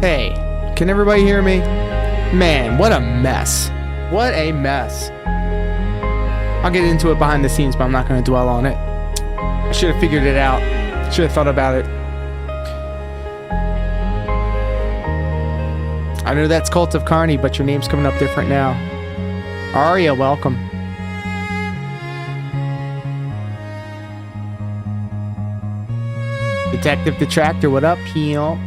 Hey, can everybody hear me? Man, what a mess. What a mess. I'll get into it behind the scenes, but I'm not going to dwell on it. I should have figured it out. Should have thought about it. I know that's Cult of Carney, but your name's coming up different now. Aria, welcome. Detective Detractor, what up, Peel?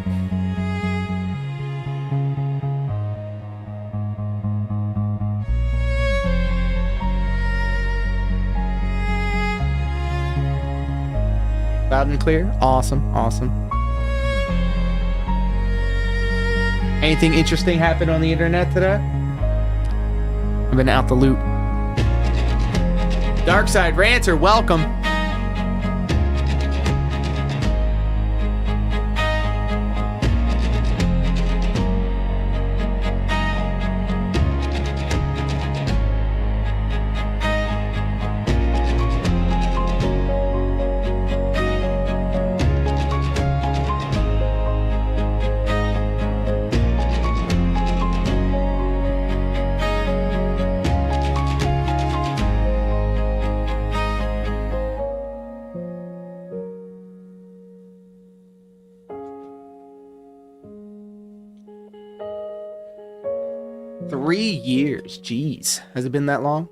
Loud and clear. Awesome, awesome. Anything interesting happened on the internet today? I've been out the loop. Darkside Ranter, welcome. Years, jeez, has it been that long?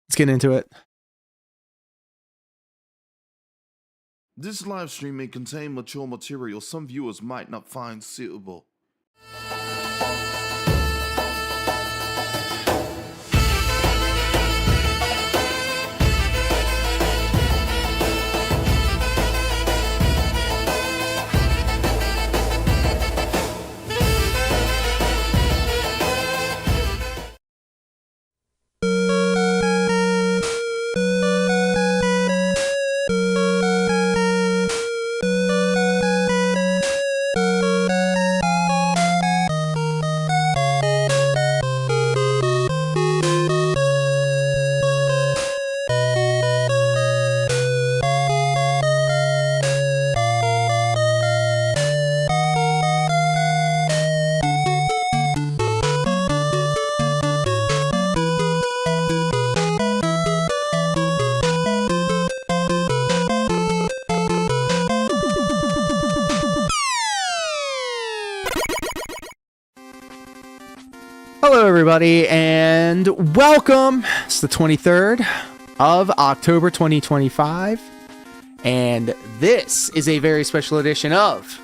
Let's get into it. This live stream may contain mature material some viewers might not find suitable. Hello, everybody, and welcome. It's the 23rd of October 2025, and this is a very special edition of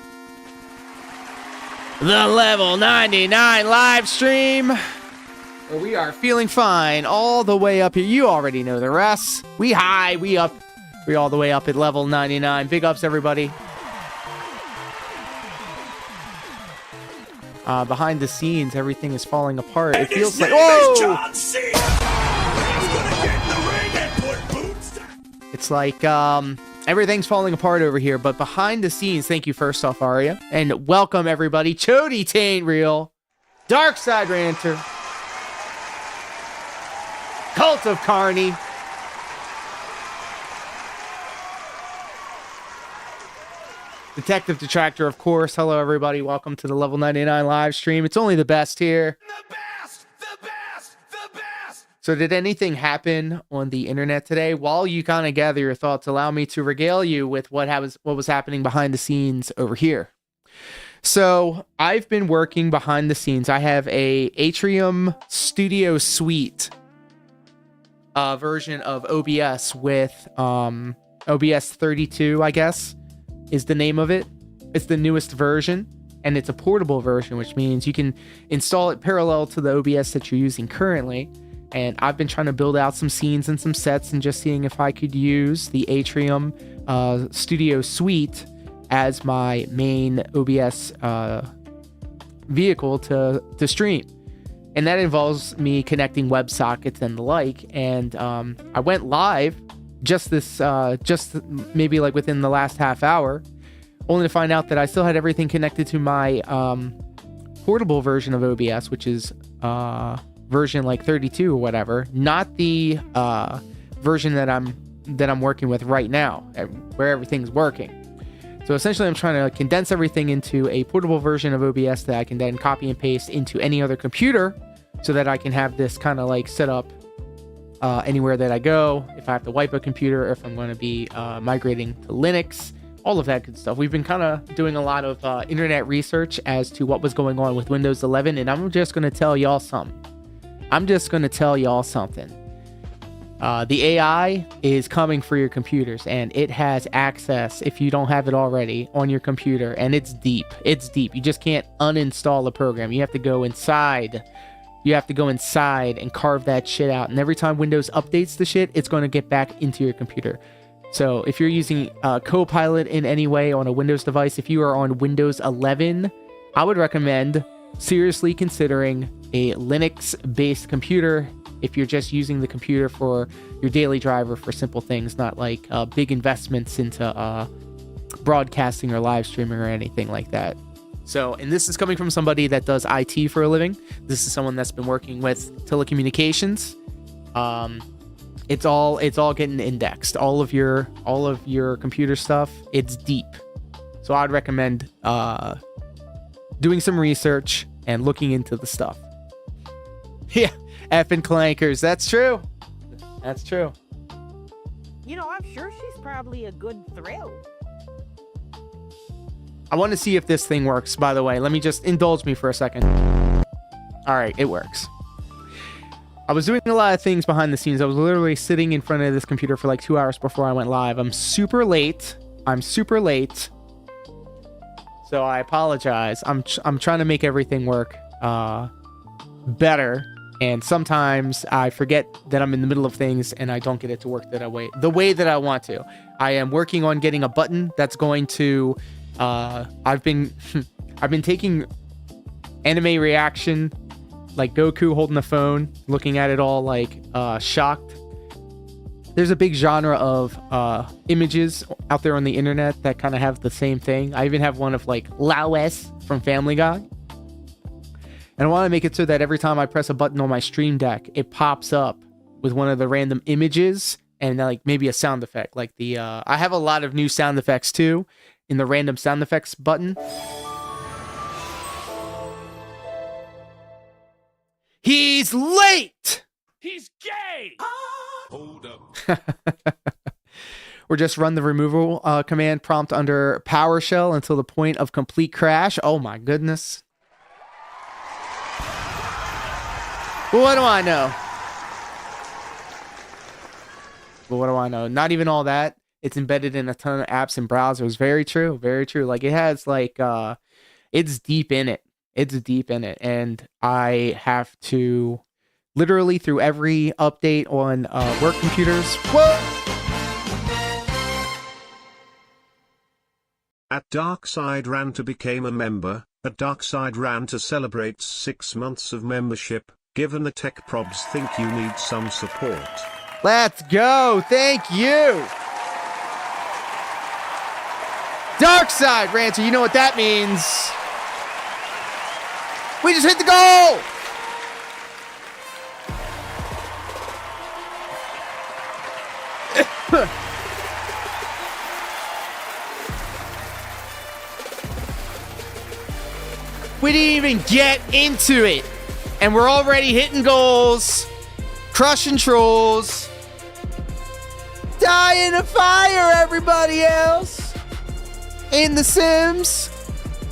the Level 99 live stream, where we are feeling fine all the way up here. You already know the rest. We high, we up, we all the way up at Level 99. Big ups, everybody. Behind the scenes, everything is falling apart. It feels like, whoa! It's like everything's falling apart over here, but behind the scenes, thank you first off, Aria, and welcome everybody. Chody Taint Real, Darkside Ranter, Cult of Carney, Detective Detractor, of course. Hello, everybody. Welcome to the Level 99 live stream. It's only the best here. The best! The best! The best! So did anything happen on the internet today? While you kind of gather your thoughts, allow me to regale you with what was happening behind the scenes over here. So I've been working behind the scenes. I have a Atrium Studio Suite version of OBS with OBS 32, I guess, is the name of it. It's the newest version, and it's a portable version, which means you can install it parallel to the OBS that you're using currently. And I've been trying to build out some scenes and some sets and just seeing if I could use the Atrium Studio Suite as my main OBS vehicle to stream. And that involves me connecting WebSockets and the like. And I went live just maybe like within the last half hour, only to find out that I still had everything connected to my portable version of OBS, which is version like 32 or whatever, not the version that I'm that I'm working with right now, where everything's working. So essentially, I'm trying to condense everything into a portable version of OBS that I can then copy and paste into any other computer, so that I can have this kind of like set up anywhere that I go. If I have to wipe a computer, or if I'm going to be migrating to Linux, all of that good stuff. We've been kind of doing a lot of internet research as to what was going on with Windows 11, and I'm just going to tell y'all something. The AI is coming for your computers, and it has access, if you don't have it already, on your computer, and it's deep. It's deep. You just can't uninstall a program. You have to go inside. You have to go inside and carve that shit out. And every time Windows updates the shit, it's going to get back into your computer. So if you're using Copilot in any way on a Windows device, if you are on Windows 11, I would recommend seriously considering a Linux-based computer if you're just using the computer for your daily driver for simple things, not like big investments into broadcasting or live streaming or anything like that. So, and this is coming from somebody that does IT for a living. This is someone that's been working with telecommunications. It's all getting indexed. All of your computer stuff, it's deep. So I'd recommend doing some research and looking into the stuff. Yeah, effing clankers. That's true. That's true. You know, I'm sure she's probably a good thrill. I want to see if this thing works, by the way. Let me just indulge me for a second. All right, it works. I was doing a lot of things behind the scenes. I was literally sitting in front of this computer for like 2 hours before I went live. I'm super late. So I apologize. I'm trying to make everything work better. And sometimes I forget that I'm in the middle of things and I don't get it to work the way that I want to. I am working on getting a button that's going to... I've been taking anime reaction, like Goku holding the phone, looking at it all like shocked. There's a big genre of images out there on the internet that kind of have the same thing. I even have one of like Lois from Family Guy. And I want to make it so that every time I press a button on my Stream Deck, it pops up with one of the random images and like maybe a sound effect. Like I have a lot of new sound effects too in the random sound effects button. He's late! He's gay! Hold up. Or just run the removal command prompt under PowerShell until the point of complete crash. Oh my goodness. What do I know? Well, what do I know? Not even all that. It's embedded in a ton of apps and browsers. Very true. Very true. Like it has like, it's deep in it. It's deep in it. And I have to literally through every update on work computers. Whoa! At Darkside Ranta became a member. At Darkside Ranta celebrates 6 months of membership. Given the tech probs think you need some support. Let's go. Thank you. Darkside Ranter, you know what that means. We just hit the goal. We didn't even get into it. And we're already hitting goals, crushing trolls, dying to fire everybody else in The Sims.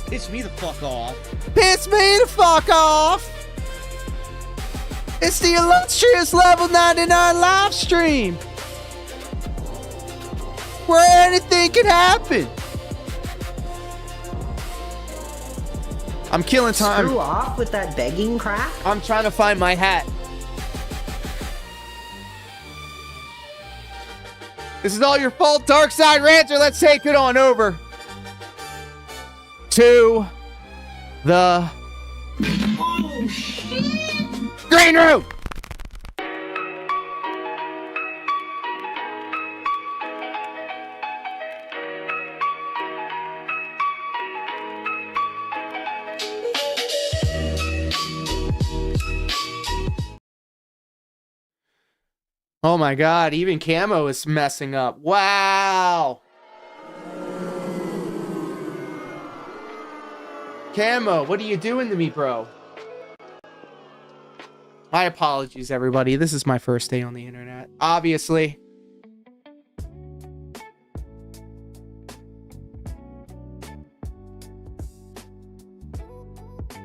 Piss me the fuck off. Piss me the fuck off. It's the illustrious level 99 live stream where anything can happen. I'm killing time. Screw off with that begging crap. I'm trying to find my hat. This is all your fault, Darkside Ranter. Let's take it on over to the green room. Oh my god, even camo is messing up. Wow. Camo, what are you doing to me, bro? My apologies, everybody. This is my first day on the internet, obviously.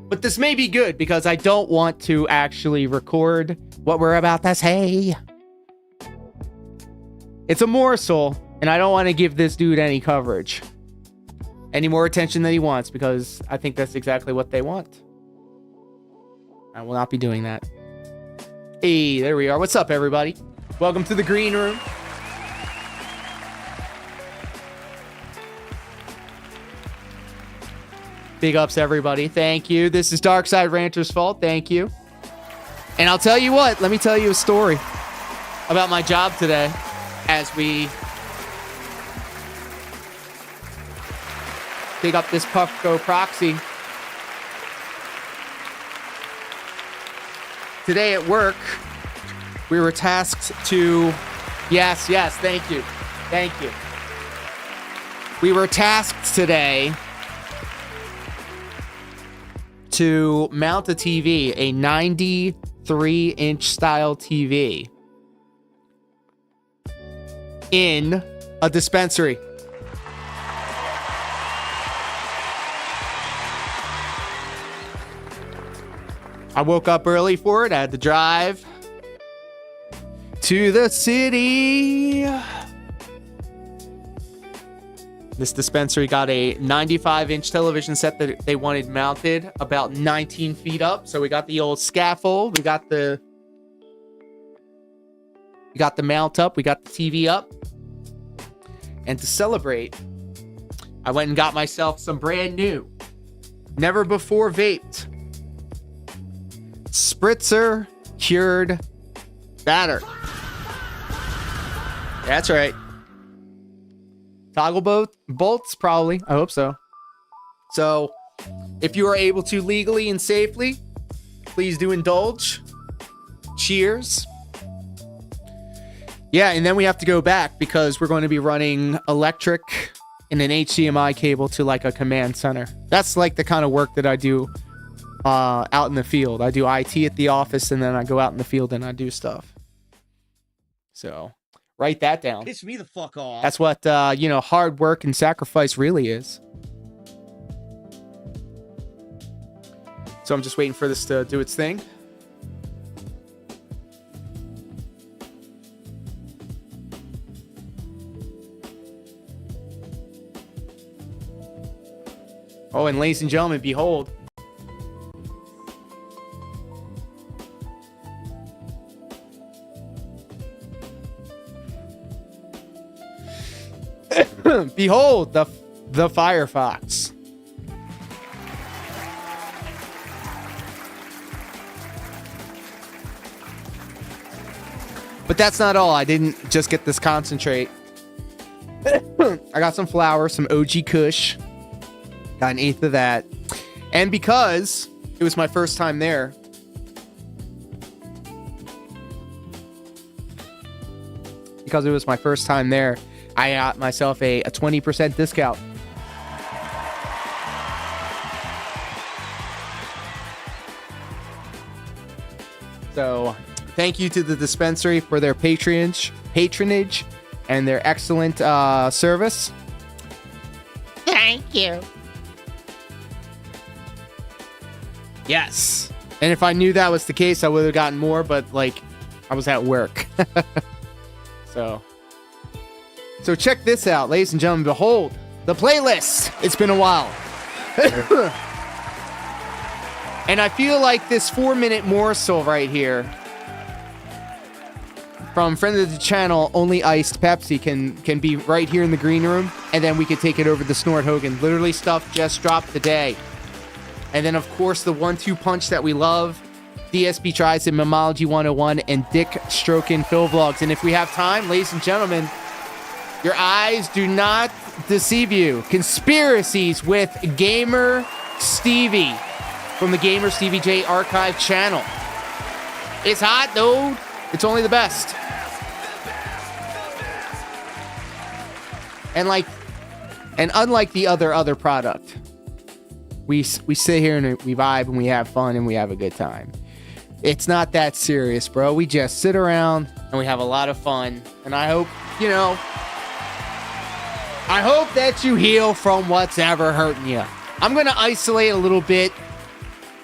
But this may be good because I don't want to actually record what we're about to say. It's a morsel, and I don't want to give this dude any coverage. Any more attention than he wants, because I think that's exactly what they want. I will not be doing that. Hey, there we are. What's up, everybody? Welcome to the green room. Big ups, everybody. Thank you. This is Darkside Ranter's fault. Thank you. And I'll tell you what. Let me tell you a story about my job today as we big up this Puffco proxy. Today at work, we were tasked to... Yes, thank you. Thank you. We were tasked today to mount a TV, a 93-inch style TV, in a dispensary. I woke up early for it. I had to drive to the city. This dispensary got a 95-inch television set that they wanted mounted about 19 feet up. So we got the old scaffold. We got the mount up. We got the TV up. And to celebrate, I went and got myself some brand new, never before vaped, spritzer cured batter. That's right. Toggle bolts, probably. I hope so. So, if you are able to legally and safely, please do indulge. Cheers. Yeah, and then we have to go back because we're going to be running electric and an HDMI cable to like a command center. That's like the kind of work that I do out in the field. I do IT at the office, and then I go out in the field and I do stuff. So, write that down. Piss me the fuck off. That's what, hard work and sacrifice really is. So I'm just waiting for this to do its thing. Oh, and ladies and gentlemen, behold. Behold the Firefox. But that's not all. I didn't just get this concentrate. I got some flour, some OG Kush. Got an eighth of that. And because it was my first time there, I got myself a 20% discount. So, thank you to the dispensary for their patronage and their excellent service. Thank you. Yes. And if I knew that was the case, I would have gotten more, but I was at work. So check this out, ladies and gentlemen. Behold, the playlist. It's been a while. And I feel like this 4-minute morsel right here from friend of the channel, Only Iced Pepsi, can be right here in the green room, and then we could take it over to Snort Hogan. Literally stuff just dropped today. And then, of course, the 1-2 punch that we love, DSP Tries in Mammology 101, and Dick Strokin Phil Vlogs. And if we have time, ladies and gentlemen, your eyes do not deceive you. Conspiracies with Gamer Stevie from the Gamer Stevie J Archive channel. It's hot, dude. It's only the best. And unlike the other product, we sit here and we vibe and we have fun and we have a good time. It's not that serious, bro. We just sit around and we have a lot of fun. And I hope, I hope that you heal from what's ever hurting you. I'm going to isolate a little bit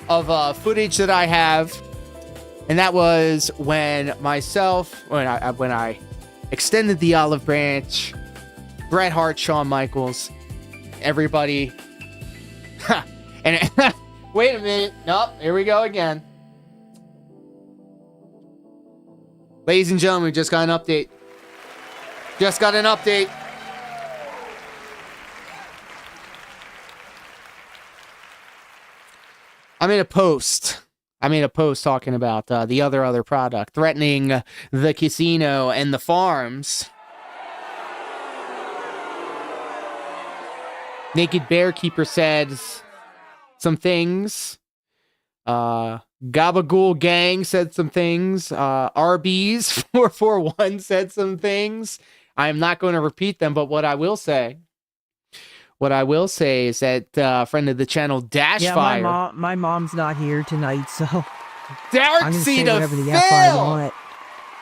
of footage that I have. And that was when I extended the olive branch, Bret Hart, Shawn Michaels, everybody. And wait a minute. Nope, here we go again. Ladies and gentlemen, just got an update. I made a post talking about the other product, threatening the casino and the farms. Naked Bear Keeper said some things. Gabagool Gang said some things. RBs 441 said some things. I am not going to repeat them, but what I will say is that friend of the channel, Dashfire. Yeah, my mom's not here tonight, so Dark I'm gonna Seed say of whatever the F I Phil. want.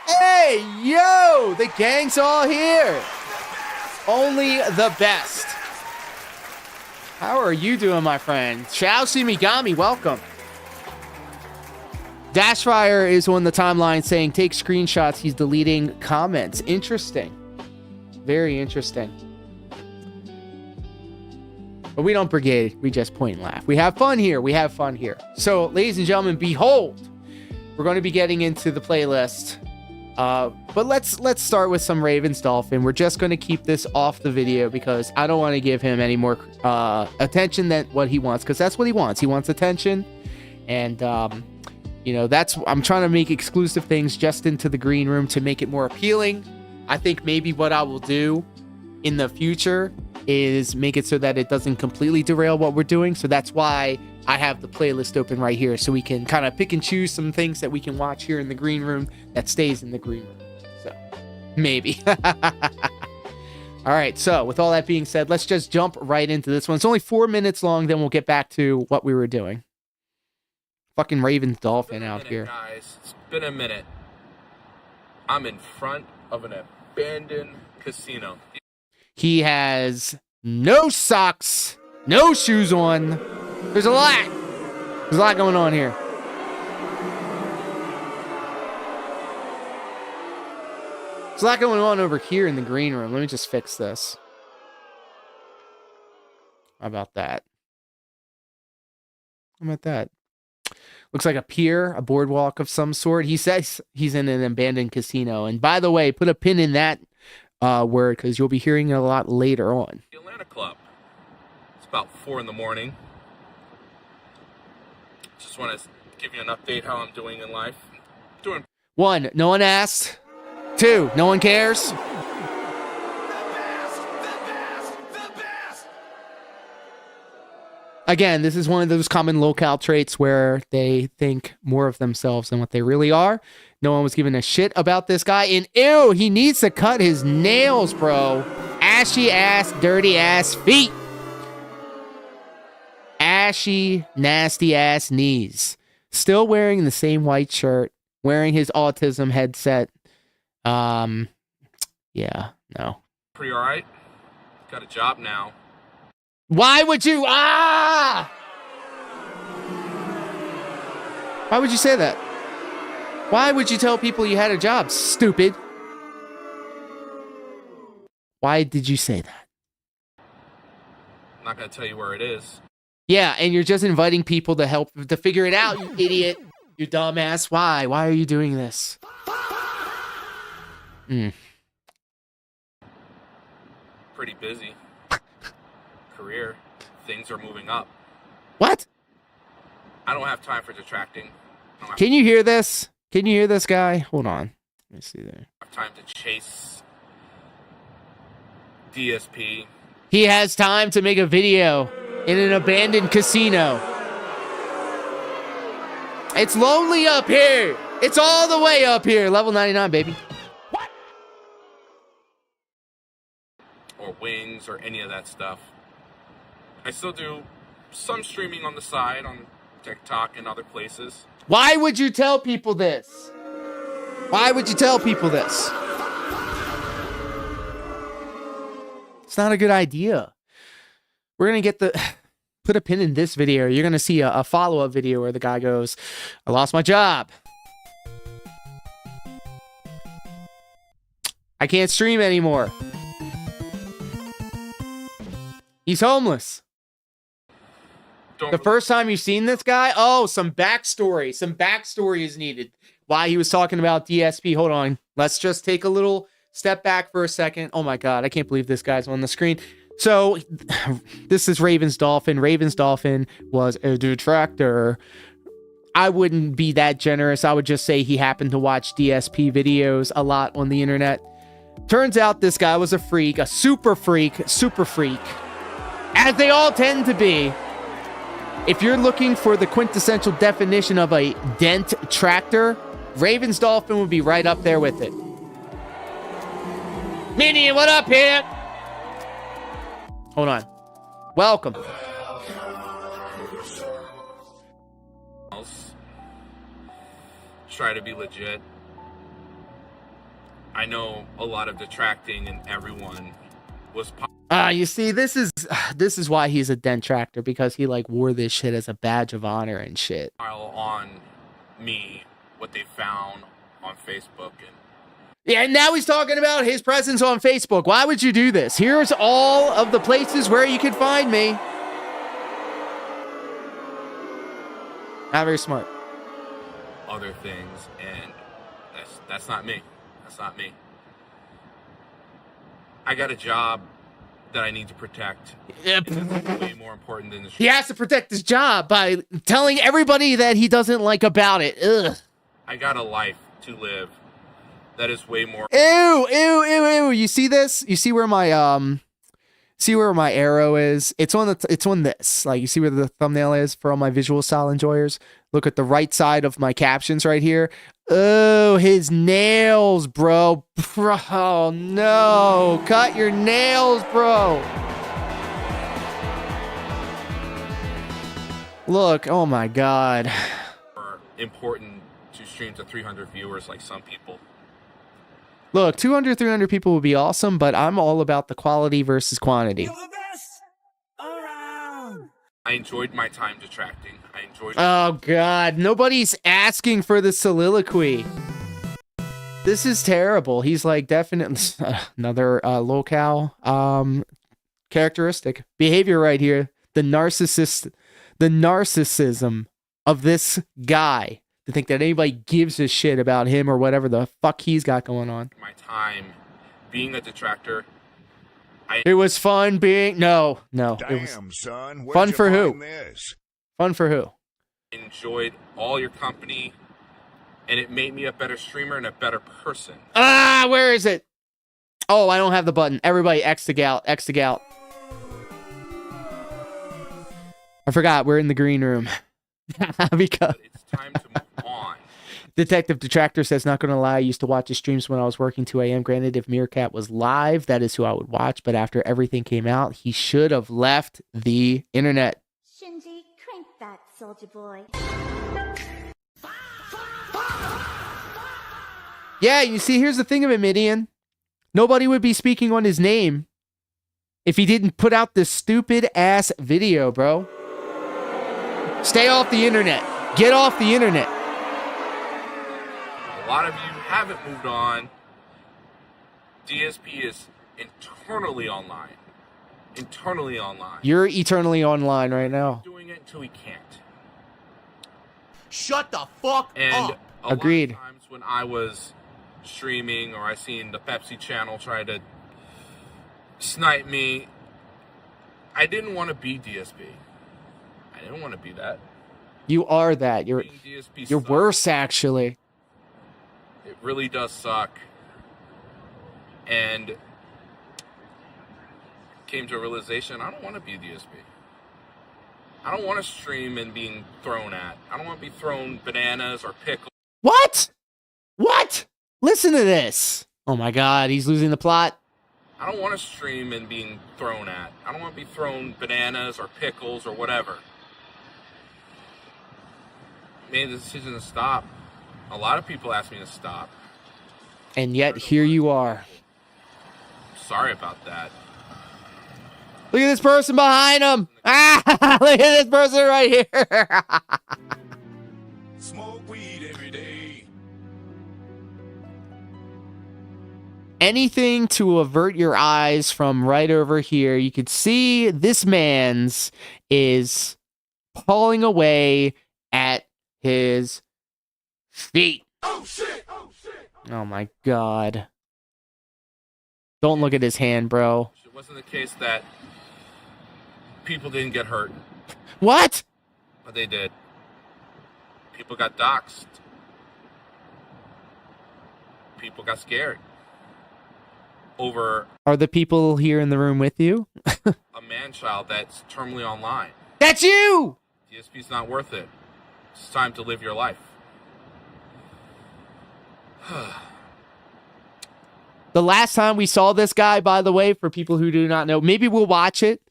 Hey, yo, the gang's all here. Only the best. How are you doing, my friend? Chao Shimigami, welcome. Dashfire is on the timeline saying, take screenshots. He's deleting comments. Interesting. Very interesting. But we don't brigade. We just point and laugh. We have fun here. So, ladies and gentlemen, behold, we're going to be getting into the playlist. But let's start with some Ravens Dolphin. We're just going to keep this off the video because I don't want to give him any more attention than what he wants, because that's what he wants. He wants attention. And, I'm trying to make exclusive things just into the green room to make it more appealing. I think maybe what I will do in the future is make it so that it doesn't completely derail what we're doing. So that's why I have the playlist open right here, so we can kind of pick and choose some things that we can watch here in the green room that stays in the green room. So maybe. All right. So with all that being said, let's just jump right into this one. It's only 4 minutes long. Then we'll get back to what we were doing. Fucking Ravens Dolphin out here. Guys, it's been a minute. I'm in front of an abandoned casino. He has no socks, no shoes on. There's a lot going on here. There's a lot going on over here in the green room. Let me just fix this. How about that? Looks like a pier, a boardwalk of some sort. He says he's in an abandoned casino. And by the way, put a pin in that word, because you'll be hearing it a lot later on. The Atlanta Club. It's about 4 in the morning. Just want to give you an update how I'm doing in life. Doing 1, no one asked. 2, no one cares. Again, this is one of those common locale traits where they think more of themselves than what they really are. No one was giving a shit about this guy. And ew, he needs to cut his nails, bro. Ashy ass, dirty ass feet. Ashy, nasty ass knees. Still wearing the same white shirt. Wearing his autism headset. Yeah, no. pretty all right. Got a job now. Why would you? Why would you say that? Why would you tell people you had a job, stupid? Why did you say that? I'm not going to tell you where it is. Yeah, and you're just inviting people to help to figure it out, you idiot. You dumbass. Why? Why are you doing this? Pretty busy. Career. Things are moving up. What? I don't have time for detracting. Can you hear this? Can you hear this guy? Hold on. Let me see there. I have time to chase DSP. He has time to make a video in an abandoned casino. It's lonely up here. It's all the way up here. Level 99, baby. What? or wings or any of that stuff. I still do some streaming on the side on TikTok and other places. Why would you tell people this? Why would you tell people this? It's not a good idea. We're going to get put a pin in this video. You're going to see a follow-up video where the guy goes, I lost my job. I can't stream anymore. He's homeless. The first time you've seen this guy, some backstory. Some backstory is needed. Why he was talking about DSP. Hold on. Let's just take a little step back for a second. Oh my God, I can't believe this guy's on the screen. So, this is Ravens Dolphin. Ravens Dolphin was a detractor. I wouldn't be that generous. I would just say he happened to watch DSP videos a lot on the internet. Turns out this guy was a freak, a super freak, as they all tend to be. If you're looking for the quintessential definition of a dent tractor, Ravens Dolphin would be right up there with it. Minion, what up here? Hold on. Welcome. Try to be legit. I know a lot of detracting and everyone was you see, this is why he's a dent tractor, because he like wore this shit as a badge of honor and shit. On me what they found on Facebook and yeah, and now he's talking about his presence on Facebook. Why would you do this? Here's all of the places where you can find me. Not very smart. Other things, and that's not me. That's not me. I got a job that I need to protect. Yep. And that's way more important than the He has to protect his job by telling everybody that he doesn't like about it. Ugh. I got a life to live that is way more. Ew. You see this? You see where my arrow is? It's on this. Like, you see where the thumbnail is for all my visual style enjoyers? Look at the right side of my captions right here. Oh, his nails, bro. Bro, no. Cut your nails, bro. Look, oh my God. Important to stream to 300 viewers like some people. Look, 200, 300 people would be awesome, but I'm all about the quality versus quantity. You're the best around. I enjoyed my time detracting. I enjoyed. Oh God, nobody's asking for the soliloquy. This is terrible. He's like definitely another locale characteristic behavior right here. The narcissism of this guy. To think that anybody gives a shit about him or whatever the fuck he's got going on. My time being a detractor. It was fun being no. Damn, it was son, fun for who? This? Fun for who? Enjoyed all your company, and it made me a better streamer and a better person. Where is it? Oh, I don't have the button. Everybody, X to gout. I forgot. We're in the green room. Because it's time to move on. Detective Detractor says, not going to lie, I used to watch his streams when I was working 2 a.m. Granted, if Meerkat was live, that is who I would watch. But after everything came out, he should have left the internet. Shinji, crank that, soldier boy. Yeah, you see, here's the thing of it, Midian. Nobody would be speaking on his name if he didn't put out this stupid-ass video, bro. Stay off the internet. Get off the internet. A lot of you haven't moved on. DSP is internally online. You're eternally online right now. Doing it until we can't. Shut the fuck And up. a Agreed. lot of times when I was streaming or I seen the Pepsi channel try to snipe me, I didn't want to be DSP. I didn't want to be that. You are that. You're DSP sucks. Worse, actually. It really does suck. And came to a realization, I don't want to be DSP. I don't want to stream and being thrown at. I don't want to be thrown bananas or pickles. What? Listen to this. Oh my God, he's losing the plot. I don't want to stream and being thrown at. I don't want to be thrown bananas or pickles or whatever. Made the decision to stop. A lot of people asked me to stop. And yet here you are. Sorry about that. Look at this person behind him. Ah, look at this person right here. Smoke weed every day. Anything to avert your eyes from right over here. You could see this man's is pawing away at his feet. Oh shit! Oh shit! Oh my God. Don't look at his hand, bro. It wasn't the case that people didn't get hurt, What? but they did. People got doxxed. People got scared over Are the people here in the room with you? a man-child that's terminally online. That's you! DSP's not worth it. It's time to live your life. The last time we saw this guy, by the way, for people who do not know, maybe we'll watch it.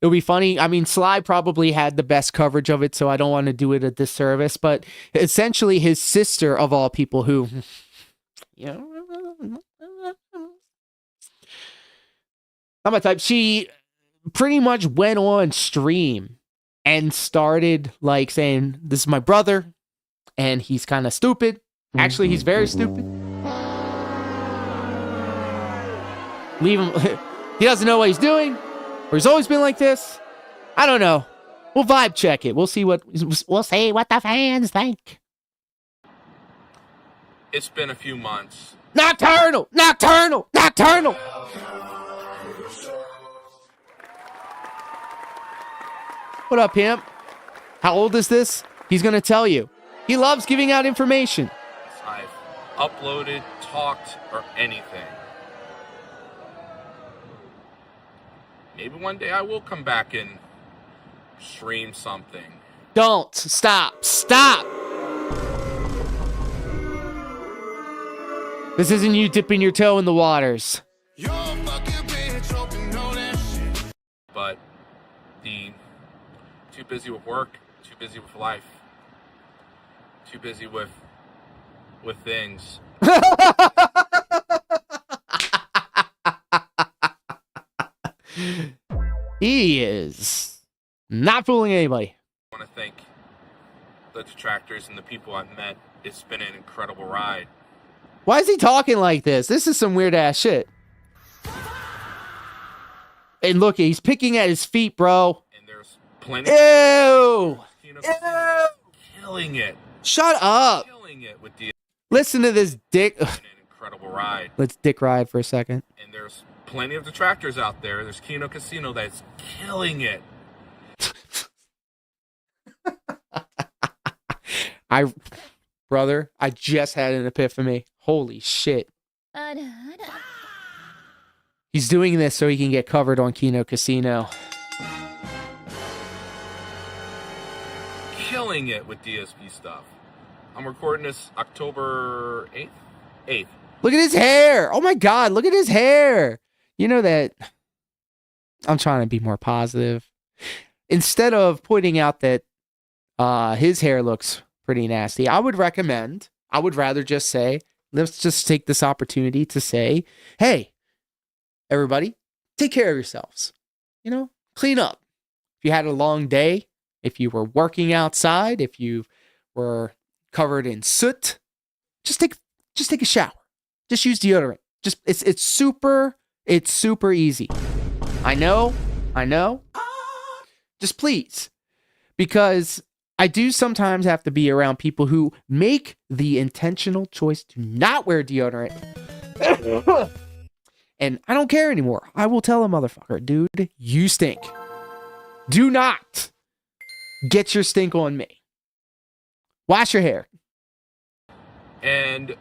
It'll be funny. I mean, Sly probably had the best coverage of it, so I don't want to do it a disservice. But essentially, his sister, of all people, who, you know, not my type, she pretty much went on stream and started like saying, "This is my brother, and he's kind of stupid. Actually, he's very stupid. Leave him. He doesn't know what he's doing, or he's always been like this. I don't know. We'll vibe check it. We'll see what the fans think." It's been a few months. Nocturnal. What up, pimp? How old is this? He's gonna tell you. He loves giving out information. I've uploaded, talked, or anything. Maybe one day I will come back and stream something. Don't. Stop. This isn't you dipping your toe in the waters. You're a fucking bitch, hope you know that shit. But too busy with work, too busy with life, too busy with things. He is not fooling anybody. I want to thank the detractors and the people I've met. It's been an incredible ride. Why is he talking like this? This is some weird ass shit. And look, he's picking at his feet, bro. And there's plenty. Ew! Killing it. Shut up. Killing it with the Listen to this dick. an incredible ride. Let's dick ride for a second. And there's plenty of detractors out there. There's Kino Casino that's killing it. Brother, I just had an epiphany. Holy shit. He's doing this so he can get covered on Kino Casino. Killing it with DSP stuff. I'm recording this October 8th. 8th. Look at his hair. Oh my God, look at his hair. You know that I'm trying to be more positive. Instead of pointing out that his hair looks pretty nasty, I would rather just say, let's just take this opportunity to say, hey, everybody, take care of yourselves. You know, clean up. If you had a long day, if you were working outside, if you were covered in soot, just take a shower. Just use deodorant. It's super easy. I know. Just please. Because I do sometimes have to be around people who make the intentional choice to not wear deodorant. And I don't care anymore. I will tell a motherfucker, dude, you stink. Do not get your stink on me. Wash your hair. And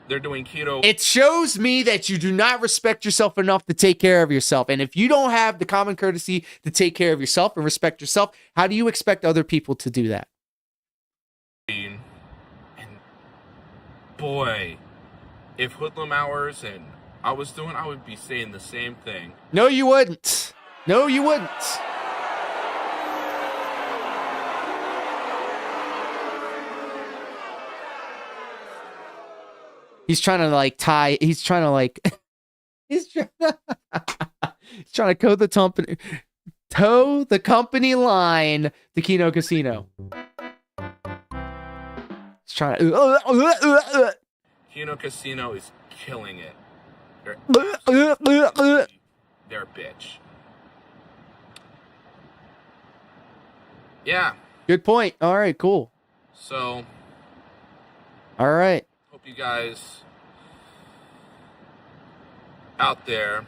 they're doing keto. It shows me that you do not respect yourself enough to take care of yourself. And if you don't have the common courtesy to take care of yourself and respect yourself, how do you expect other people to do that? And boy, if hoodlum hours and I was doing, I would be saying the same thing. No, you wouldn't. No, you wouldn't. He's trying to like tie. He's trying to like. He's trying to toe the company line to Kino Casino. He's trying to. Kino Casino is killing it. They're a bitch. Yeah. Good point. All right, cool. So. All right. Hope you guys out there.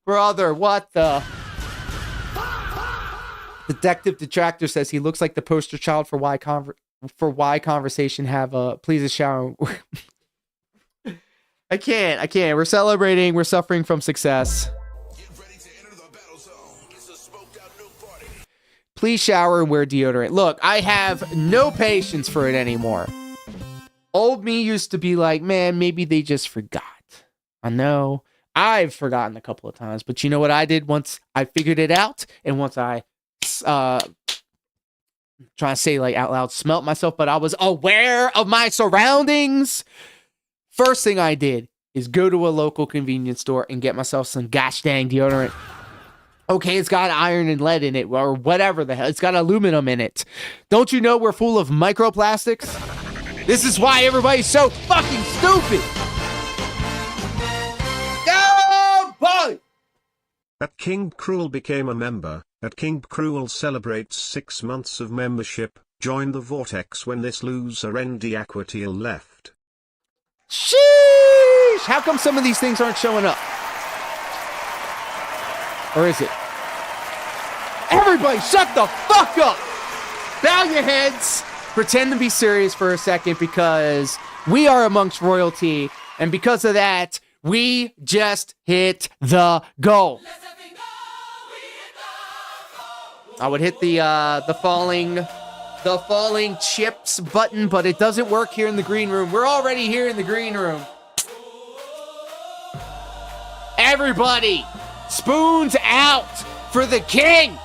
Brother, what the? Detective Detractor says he looks like the poster child for why conversation have a please a shower. I can't. We're celebrating. We're suffering from success. Please shower and wear deodorant. Look, I have no patience for it anymore. Old me used to be like, man, maybe they just forgot. I know. I've forgotten a couple of times, but you know what I did once I figured it out, and once I trying to say like out loud, smelt myself, but I was aware of my surroundings. First thing I did is go to a local convenience store and get myself some gosh dang deodorant. Okay, it's got iron and lead in it, or whatever the hell. It's got aluminum in it. Don't you know we're full of microplastics? This is why everybody's so fucking stupid. Go, boy! At King Cruel became a member. At King Cruel celebrates 6 months of membership. Join the Vortex when this loser Andy Aquatiel left. Sheesh! How come some of these things aren't showing up? Or is it? Everybody shut the fuck up! Bow your heads. Pretend to be serious for a second because we are amongst royalty. And because of that, we just hit the goal. I would hit the falling chips button, but it doesn't work here in the green room. We're already here in the green room. Everybody, spoons out for the king.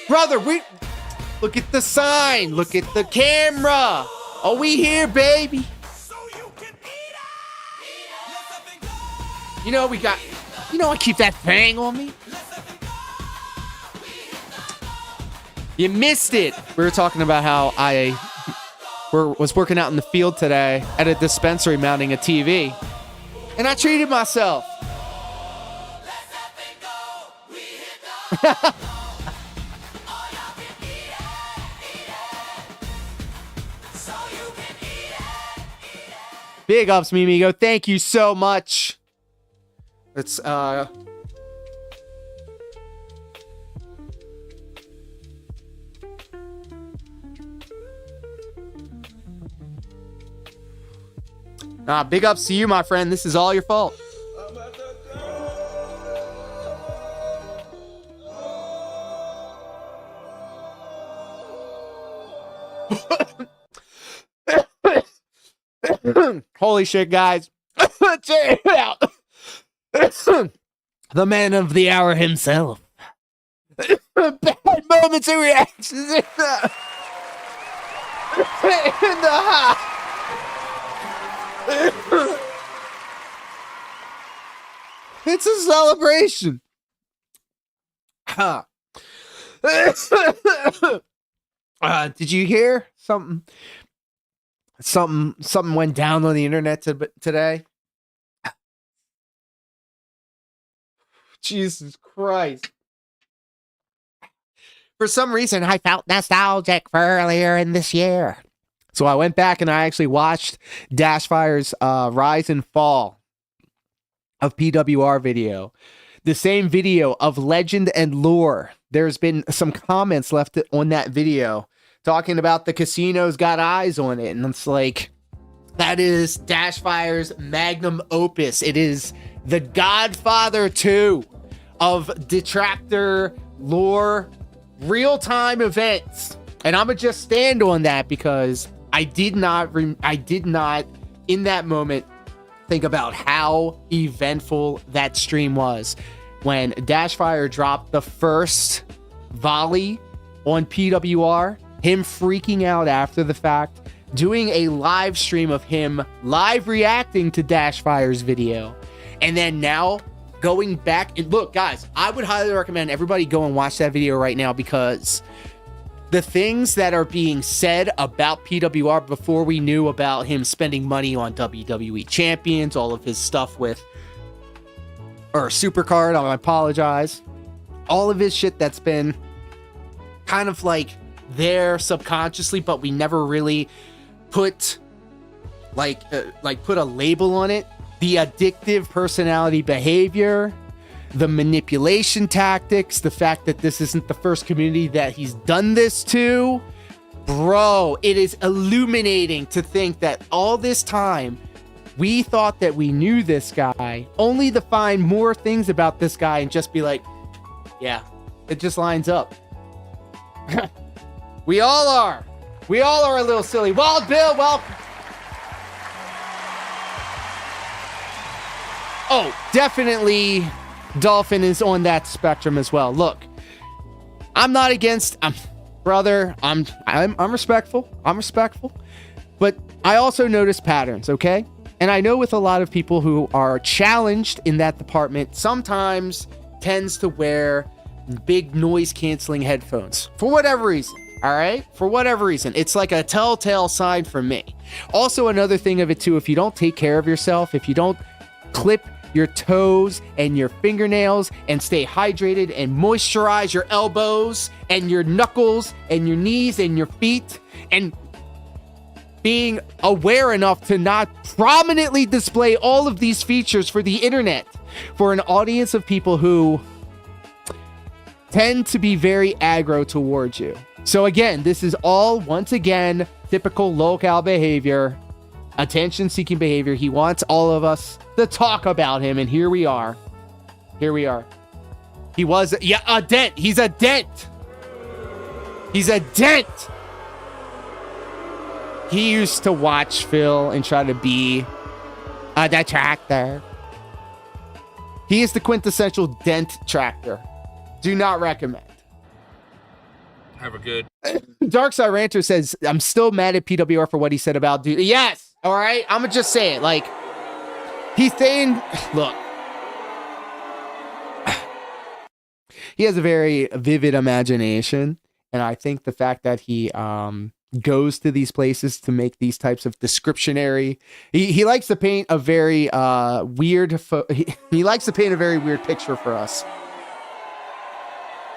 Brother, look at the sign. Look at the camera. Are we here, baby? You know, I keep that thing on me. You missed it. We were talking about how I was working out in the field today at a dispensary mounting a TV. And I treated myself. Big ups, Mimigo. Thank you so much. Let's big ups to you, my friend. This is all your fault. Holy shit, guys. Check it out. The man of the hour himself. Bad moments and reactions in the It's a celebration. Did you hear something? Something went down on the internet today. Jesus Christ. For some reason, I felt nostalgic for earlier in this year. So I went back and I actually watched Dashfire's Rise and Fall of PWR video. The same video of Legend and Lore. There's been some comments left on that video talking about the casino's got eyes on it. And it's like, that is Dashfire's magnum opus. It is the Godfather 2 of detractor lore real-time events. And I'm gonna just stand on that because I did not in that moment think about how eventful that stream was when Dashfire dropped the first volley on PWR, him freaking out after the fact, doing a live stream of him live reacting to Dashfire's video, and then now going back and look, guys, I would highly recommend everybody go and watch that video right now, because the things that are being said about PWR before we knew about him spending money on WWE champions, all of his stuff with, or Supercard, I apologize, all of his shit that's been kind of like there subconsciously, but we never really put put a label on it. The addictive personality behavior, the manipulation tactics, the fact that this isn't the first community that he's done this to. Bro, it is illuminating to think that all this time we thought that we knew this guy, only to find more things about this guy and just be like, yeah, it just lines up. We all are a little silly. Wild Bill, well, oh, definitely Dolphin is on that spectrum as well. Look, I'm not against, brother, I'm respectful. I'm respectful. But I also notice patterns, okay? And I know with a lot of people who are challenged in that department, sometimes tends to wear big noise canceling headphones for whatever reason. All right, for whatever reason, it's like a telltale sign for me. Also, another thing of it too, if you don't take care of yourself, if you don't clip your toes and your fingernails and stay hydrated and moisturize your elbows and your knuckles and your knees and your feet, and being aware enough to not prominently display all of these features for the internet for an audience of people who tend to be very aggro towards you. So again, this is all, once again, typical locale behavior, attention-seeking behavior. He wants all of us to talk about him, and here we are. Here we are. He was, yeah, a dent. He's a dent. He's a dent. He used to watch Phil and try to be a detractor. He is the quintessential dent tractor. Do not recommend. Have a good. Darkside Ranter says, I'm still mad at PWR for what he said about dude. Yes. All right. I'm going to just say it. Like, he's saying, look, he has a very vivid imagination. And I think the fact that he goes to these places to make these types of descriptionary, he likes to paint a very weird, he likes to paint a very weird picture for us.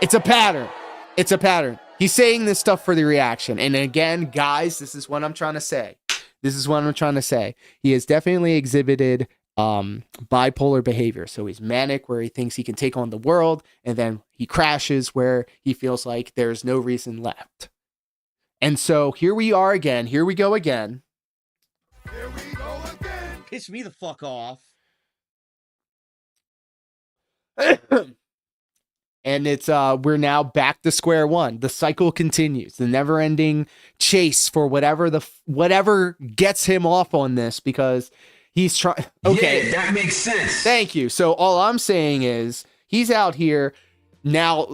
It's a pattern. It's a pattern. He's saying this stuff for the reaction. And again, guys, this is what I'm trying to say. This is what I'm trying to say. He has definitely exhibited bipolar behavior. So he's manic, where he thinks he can take on the world, and then he crashes where he feels like there's no reason left. And so here we are again. Here we go again. Here we go again. Piss me the fuck off. And it's we're now back to square one. The cycle continues. The never-ending chase for whatever gets him off on this, because he's trying. Okay, yeah, that makes sense. Thank you. So all I'm saying is he's out here now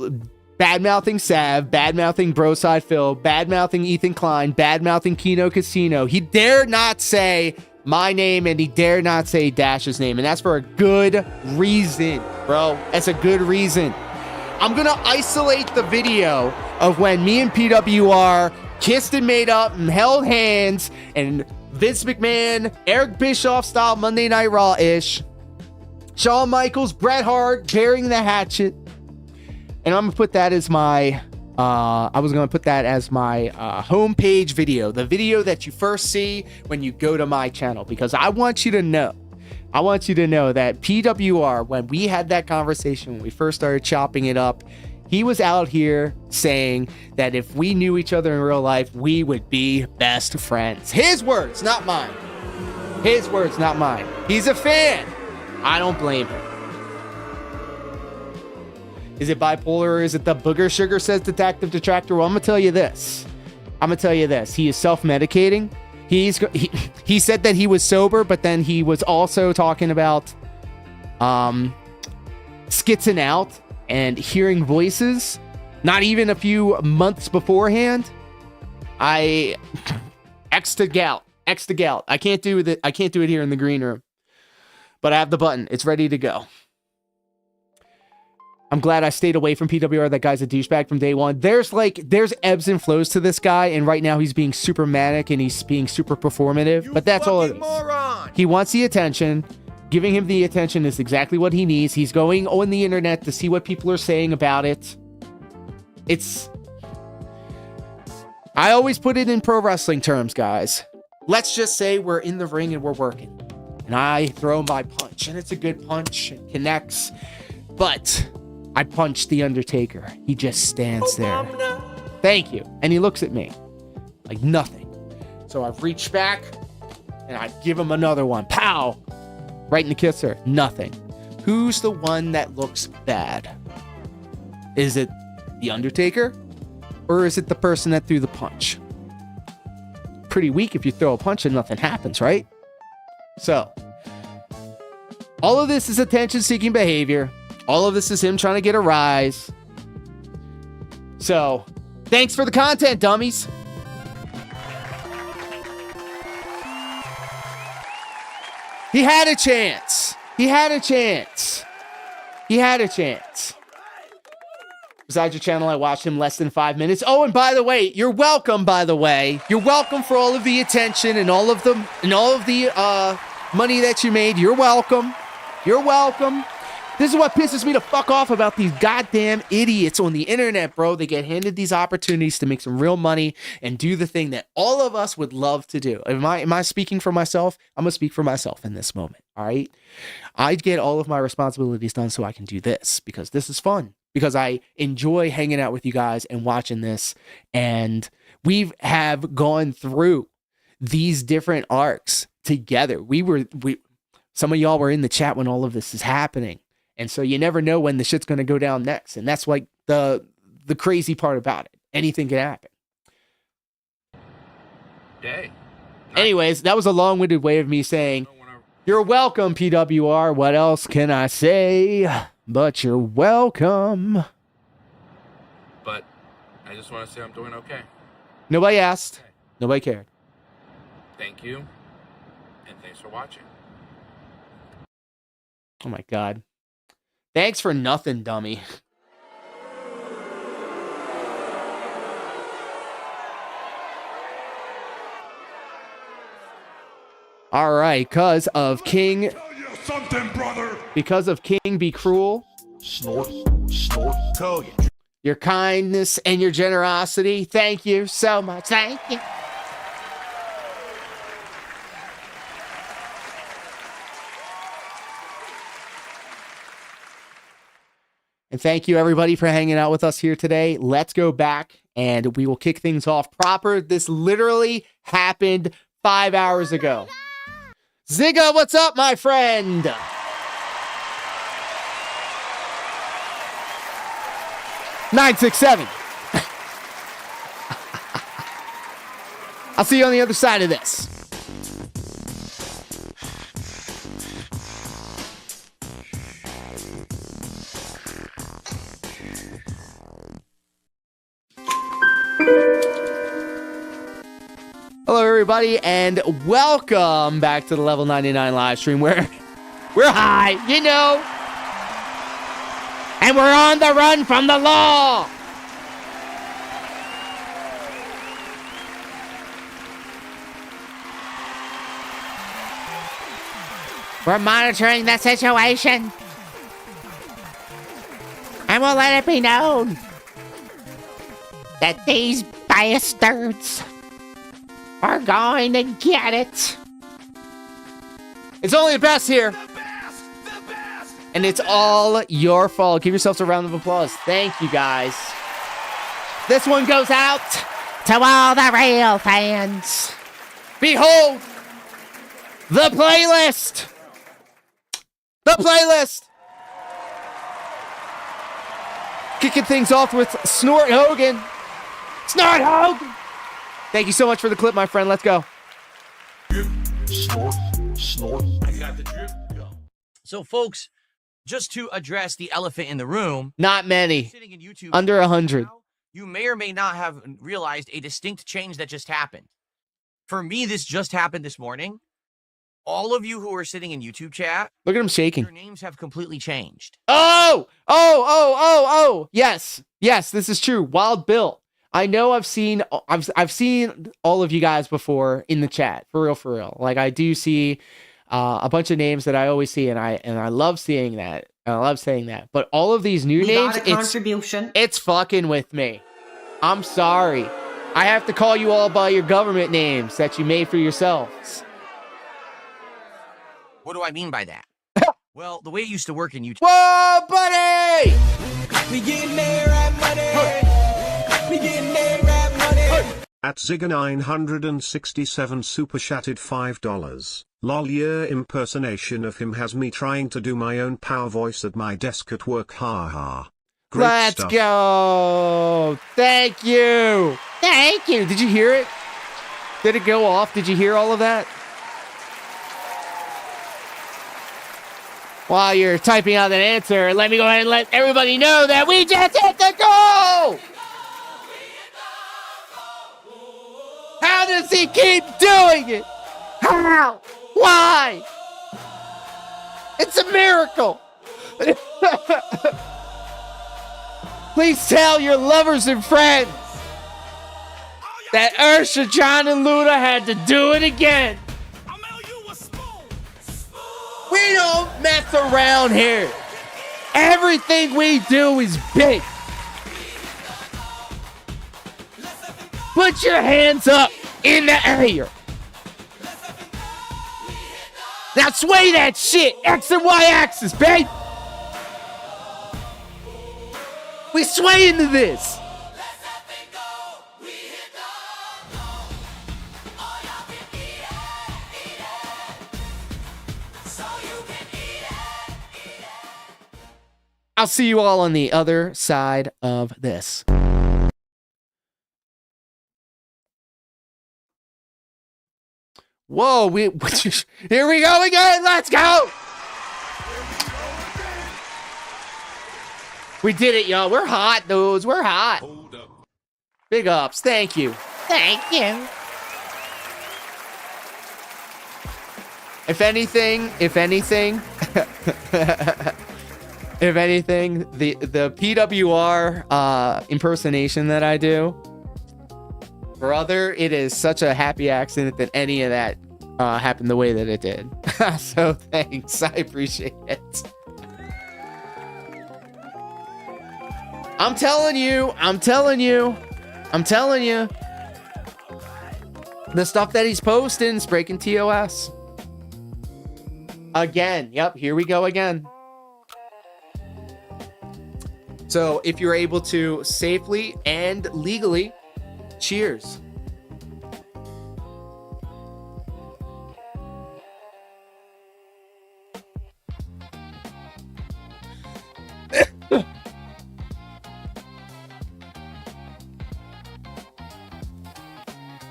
bad-mouthing Sav, bad-mouthing Broside Phil, bad-mouthing Ethan Klein, bad-mouthing Kino Casino. He dare not say my name, and he dare not say Dash's name, and that's for a good reason, bro. That's a good reason. I'm going to isolate the video of when me and PWR kissed and made up and held hands, and Vince McMahon, Eric Bischoff style Monday Night Raw-ish, Shawn Michaels, Bret Hart bearing the hatchet. And I'm going to put that as my, homepage video, the video that you first see when you go to my channel, because I want you to know that PWR, when we had that conversation, when we first started chopping it up, he was out here saying that if we knew each other in real life, we would be best friends. His words, not mine. His words, not mine. He's a fan. I don't blame him. Is it bipolar or is it the booger sugar, says Detective Detractor? Well, I'm going to tell you this. He is self-medicating. He said that he was sober, but then he was also talking about skitzing out and hearing voices. Not even a few months beforehand. X to gout. I can't do it. I can't do it here in the green room. But I have the button. It's ready to go. I'm glad I stayed away from PWR. That guy's a douchebag from day one. There's ebbs and flows to this guy, and right now he's being super manic and he's being super performative. But that's all it is. Moron. He wants the attention. Giving him the attention is exactly what he needs. He's going on the internet to see what people are saying about it. I always put it in pro wrestling terms, guys. Let's just say we're in the ring and we're working. And I throw my punch, and it's a good punch. It connects. But I punch the Undertaker. He just stands there. Thank you. And he looks at me like nothing. So I reach back and I give him another one. Pow! Right in the kisser. Nothing. Who's the one that looks bad? Is it the Undertaker? Or is it the person that threw the punch? Pretty weak if you throw a punch and nothing happens, right? So, all of this is attention-seeking behavior. All of this is him trying to get a rise. So, thanks for the content, dummies. He had a chance. Besides your channel, I watched him less than 5 minutes. Oh, and by the way, you're welcome, You're welcome for all of the attention and all of the money that you made. You're welcome. This is what pisses me the fuck off about these goddamn idiots on the internet, bro. They get handed these opportunities to make some real money and do the thing that all of us would love to do. Am I speaking for myself? I'm going to speak for myself in this moment, all right? I get all of my responsibilities done so I can do this because this is fun. Because I enjoy hanging out with you guys and watching this. And we have gone through these different arcs together. Some of y'all were in the chat when all of this is happening. And so you never know when the shit's going to go down next. And that's like the crazy part about it. Anything can happen. Day. Anyways, that was a long-winded way of me saying, you're welcome, PWR. What else can I say? But you're welcome. But I just want to say I'm doing okay. Nobody asked. Nobody cared. Thank you. And thanks for watching. Oh my God. Thanks for nothing, dummy. All right, because of King Be Cruel. Snort. Tell you. Your kindness and your generosity. Thank you so much. Thank you. And thank you, everybody, for hanging out with us here today. Let's go back and we will kick things off proper. This literally happened 5 hours ago. Zigga, what's up, my friend? $967. I'll see you on the other side of this. Hello, everybody, and welcome back to the Level 99 live stream where we're high, you know, and we're on the run from the law. We're monitoring the situation, and we'll let it be known that these bastards are going to get it. It's only the best here. The best. And it's all your fault. Give yourselves a round of applause. Thank you, guys. This one goes out to all the real fans. Behold, the playlist. The playlist. Kicking things off with Snort Hogan. Snort Hogan! Thank you so much for the clip, my friend. Let's go. Snort, snort. I got the drip. Go. So, folks, just to address the elephant in the room, Not many. sitting in YouTube Under 100. now, you may or may not have realized a distinct change that just happened. For me, this just happened this morning. All of you who are sitting in YouTube chat, Look at him shaking. your names have completely changed. Oh. Yes. Yes, this is true. Wild Bill. I know I've seen all of you guys before in the chat. For real. Like I do see a bunch of names that I always see, and I love seeing that. I love saying that. But all of these new names, got a contribution. it's fucking with me. I'm sorry. I have to call you all by your government names that you made for yourselves. What do I mean by that? Well, the way it used to work in YouTube. Whoa, buddy! We getting there, rap money. We getting there, rap money. At Zigga967 super chatted $5. Lol, your impersonation of him has me trying to do my own power voice at my desk at work. Ha ha. Great Let's stuff. go. Thank you. Thank you. Did you hear it? Did it go off? Did you hear all of that? While you're typing out that answer, let me go ahead and let everybody know that we just hit the goal. How does he keep doing it? How? Why? It's a miracle. Please tell your lovers and friends that Ursha, John, and Luda had to do it again. We don't mess around here. Everything we do is big. Put your hands up in the air. Now sway that shit. X and Y axis, babe. We sway into this. I'll see you all on the other side of this. Whoa, here we go again. Let's go. We did it, y'all. We're hot, dudes. We're hot. Big ups. Thank you. Thank you. If anything, if anything, the PWR impersonation that I do, brother, it is such a happy accident that any of that happened the way that it did. So thanks. I appreciate it. I'm telling you. The stuff that he's posting is breaking TOS. Again. Yep, here we go again. So if you're able to safely and legally, cheers.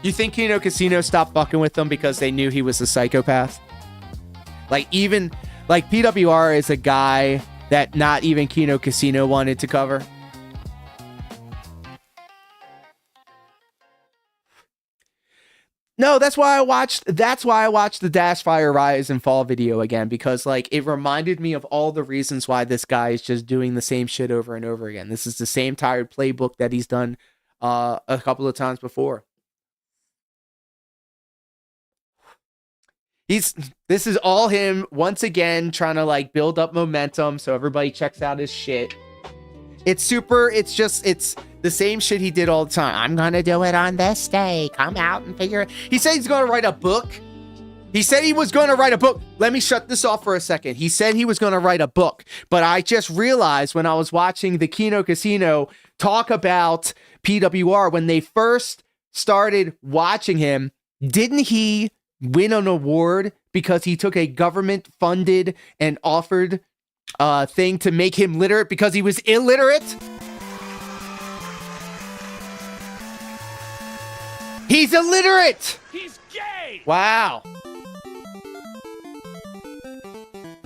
You think Kino Casino stopped fucking with them because they knew he was a psychopath? Like PWR is a guy that not even Kino Casino wanted to cover. No, that's why I watched the Dash Fire Rise and Fall video again, because like it reminded me of all the reasons why this guy is just doing the same shit over and over again. This is the same tired playbook that he's done a couple of times before. This is all him once again trying to like build up momentum so everybody checks out his shit. It's the same shit he did all the time. I'm gonna do it on this day. Come out and figure it. He said he's gonna write a book. He said he was gonna write a book. Let me shut this off for a second. He said he was gonna write a book, but I just realized when I was watching the Kino Casino talk about PWR when they first started watching him, didn't he win an award because he took a government funded and offered thing to make him literate because he was illiterate? He's illiterate. He's gay! Wow.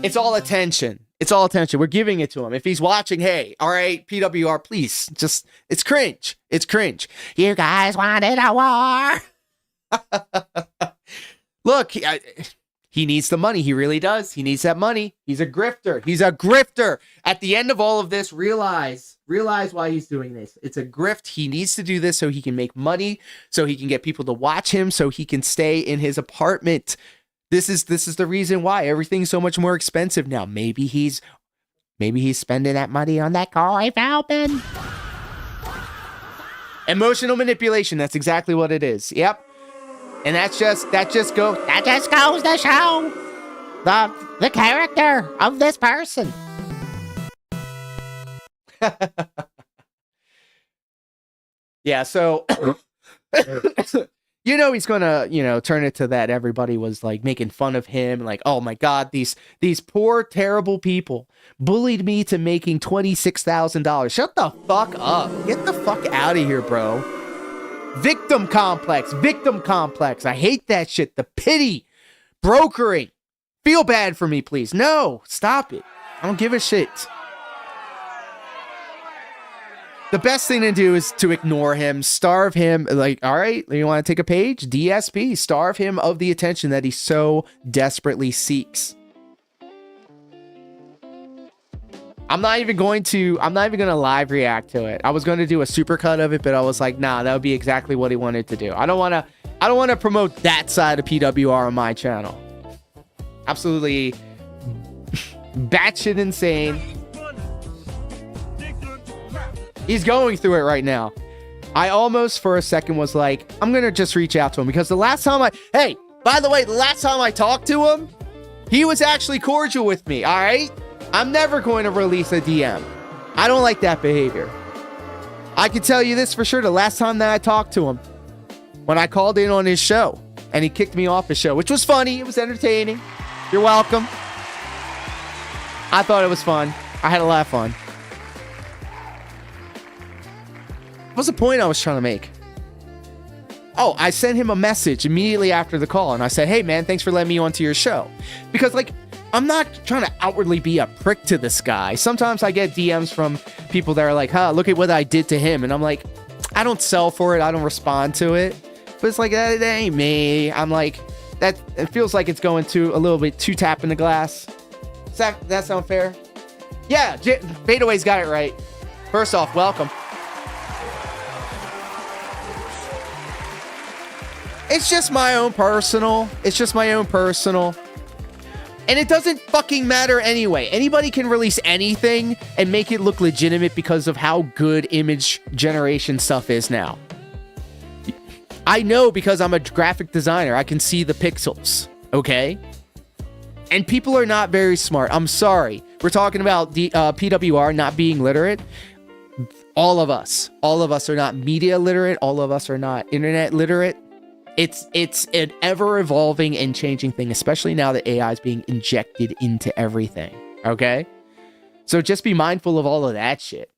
It's all attention. It's all attention. We're giving it to him. If he's watching, hey, all right, PWR, please, just, it's cringe. It's cringe. You guys wanted a war. Look, he needs the money. He really does. He needs that money. He's a grifter. He's a grifter. At the end of all of this, realize why he's doing this. It's a grift. He needs to do this so he can make money, so he can get people to watch him, so he can stay in his apartment. This is the reason why everything's so much more expensive now. Maybe he's spending that money on that Kori Falcon. Emotional manipulation. That's exactly what it is. Yep. And that just goes to show the character of this person. Yeah, so you know he's gonna, turn it to that everybody was like making fun of him, like, oh my god, these poor, terrible people bullied me to making $26,000. Shut the fuck up. Get the fuck out of here, bro. Victim complex. I hate that shit. The pity. Brokering. Feel bad for me, please. No, stop it. I don't give a shit. The best thing to do is to ignore him, starve him. Like, all right, you want to take a page? DSP, starve him of the attention that he so desperately seeks. I'm not even going to live react to it. I was going to do a supercut of it, but I was like, nah, that would be exactly what he wanted to do. I don't want to promote that side of PWR on my channel. Absolutely batshit insane. He's going through it right now. I almost for a second was like, I'm going to just reach out to him because the last time by the way, the last time I talked to him, he was actually cordial with me. All right. I'm never going to release a DM. I don't like that behavior. I can tell you this for sure. The last time that I talked to him, when I called in on his show and he kicked me off his show, which was funny. It was entertaining. You're welcome. I thought it was fun. I had a lot of fun. What was the point I was trying to make? Oh, I sent him a message immediately after the call and I said, hey man, thanks for letting me onto your show. Because like, I'm not trying to outwardly be a prick to this guy. Sometimes I get DMs from people that are like, look at what I did to him. And I'm like, I don't sell for it. I don't respond to it. But it's like, that ain't me. I'm like, it feels like it's going to a little bit too tap in the glass. Does that sound fair? Yeah, Fadeaway's got it right. First off, welcome. It's just my own personal. And it doesn't fucking matter anyway. Anybody can release anything and make it look legitimate because of how good image generation stuff is now. I know because I'm a graphic designer. I can see the pixels, okay? And people are not very smart. I'm sorry. We're talking about the PWR not being literate. All of us are not media literate. All of us are not internet literate. It's an ever-evolving and changing thing, especially now that AI is being injected into everything, okay? So just be mindful of all of that shit.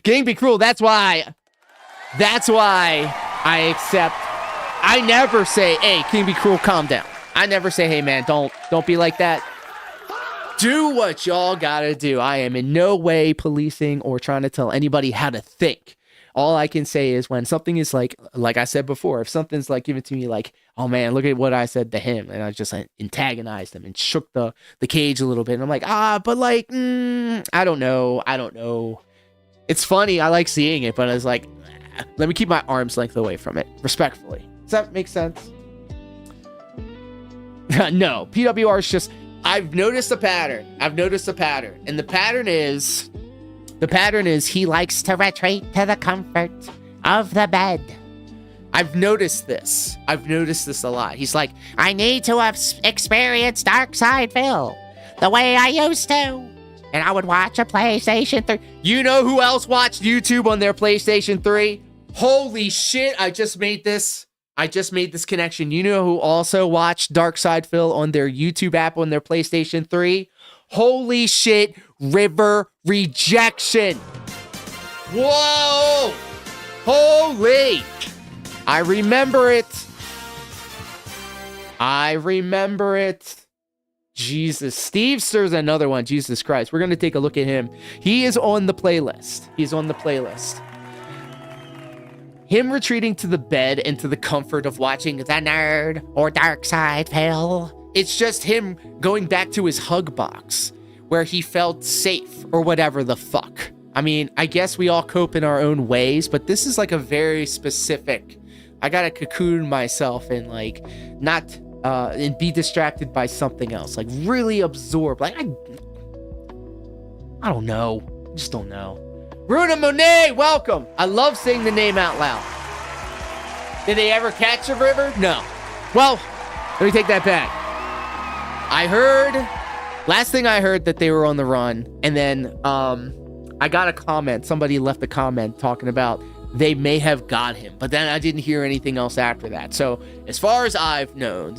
King be cruel, that's why I accept. I never say, hey, King be cruel, calm down. I never say, hey, man, don't be like that. Do what y'all gotta do. I am in no way policing or trying to tell anybody how to think. All I can say is when something is like I said before, if something's like given to me like, oh man, look at what I said to him. And I just antagonized him and shook the cage a little bit. And I'm like, but like, I don't know. It's funny. I like seeing it, but I was like, let me keep my arm's length away from it respectfully. Does that make sense? No, PWR is just, I've noticed a pattern. And the pattern is he likes to retreat to the comfort of the bed. I've noticed this a lot. He's like, I need to experience Dark Side Phil the way I used to. And I would watch a PlayStation 3. You know who else watched YouTube on their PlayStation 3? Holy shit, I just made this connection. You know who also watched Dark Side Phil on their YouTube app on their PlayStation 3? Holy shit, River Rejection. Whoa! Holy! I remember it. I remember it. Jesus. Stevster's another one. Jesus Christ. We're going to take a look at him. He is on the playlist. He's on the playlist. Him retreating to the bed and to the comfort of watching The Nerd or Dark Side Phil. It's just him going back to his hug box where he felt safe or whatever the fuck. I mean, I guess we all cope in our own ways, but this is like a very specific, I gotta cocoon myself and like not and be distracted by something else, like really absorb. Like I don't know, I just don't know. Bruna Monet, welcome. I love saying the name out loud. Did they ever catch a river? No. Well, let me take that back. I heard, last thing I heard, that they were on the run, and then I got a comment. Somebody left a comment talking about they may have got him, but then I didn't hear anything else after that. So as far as I've known,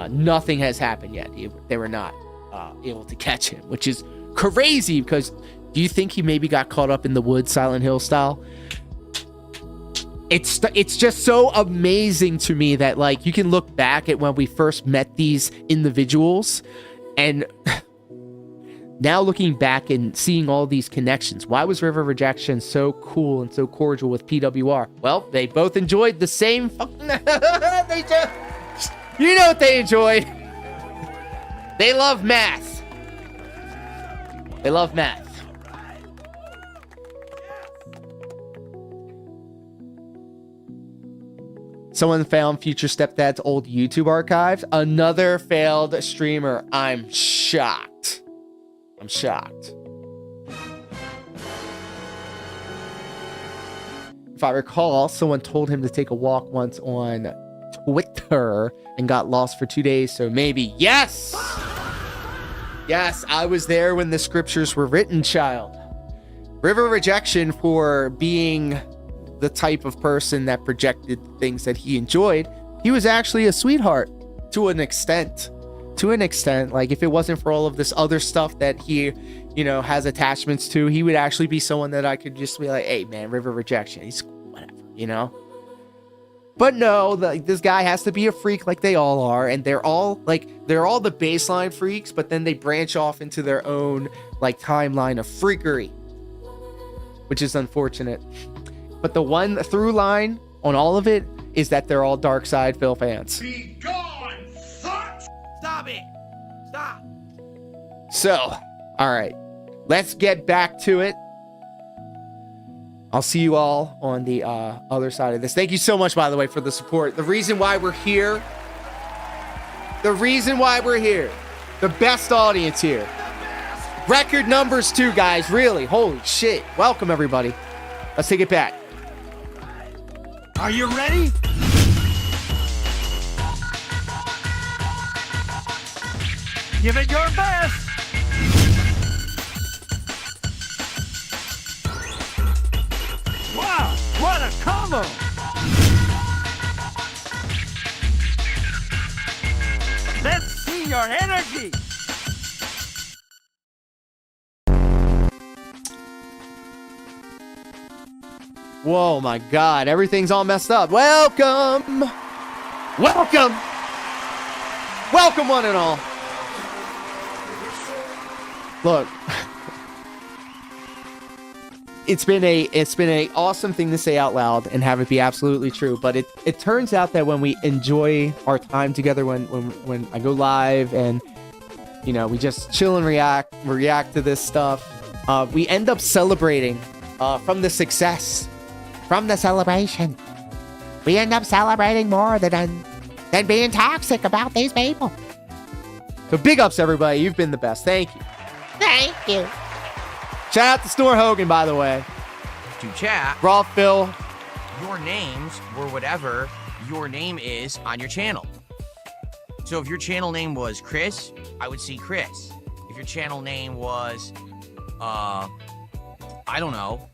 nothing has happened yet. They were not able to catch him, which is crazy because do you think he maybe got caught up in the woods, Silent Hill style? It's just so amazing to me that like you can look back at when we first met these individuals and now looking back and seeing all these connections. Why was River Rejection so cool and so cordial with PWR? Well, they both enjoyed the same fucking... You know what they enjoyed. They love math. They love math. Someone found Future Stepdad's old YouTube archives. Another failed streamer. I'm shocked. I'm shocked. If I recall, someone told him to take a walk once on Twitter and got lost for 2 days, so maybe. Yes! Yes, I was there when the scriptures were written, child. River Rejection, for being the type of person that projected things that he enjoyed, he was actually a sweetheart to an extent. To an extent, like if it wasn't for all of this other stuff that he, you know, has attachments to, he would actually be someone that I could just be like, hey man, River Rejection, he's whatever, you know? But no, this guy has to be a freak like they all are, and they're all the baseline freaks, but then they branch off into their own like timeline of freakery, which is unfortunate. But the one through line on all of it is that they're all Dark Side Phil fans. Be gone, fuck! Stop it! Stop! So, all right, let's get back to it. I'll see you all on the other side of this. Thank you so much, by the way, for the support. The reason why we're here, the best audience here. Record numbers too, guys, really. Holy shit. Welcome, everybody. Let's take it back. Are you ready? Give it your best. Wow, what a combo! Let's see your energy. Whoa, my God. Everything's all messed up. Welcome. Welcome. Welcome, one and all. Look. It's been a awesome thing to say out loud and have it be absolutely true. But it turns out that when we enjoy our time together, when I go live and, you know, we just chill and react to this stuff, we end up celebrating from the success. From the celebration, we end up celebrating more than being toxic about these people. So big ups, everybody. You've been the best. Thank you. Thank you. Shout out to Snore Hogan, by the way. To chat, Raw Phil. your names were whatever your name is on your channel. So if your channel name was Chris, I would see Chris. If your channel name was, I don't know,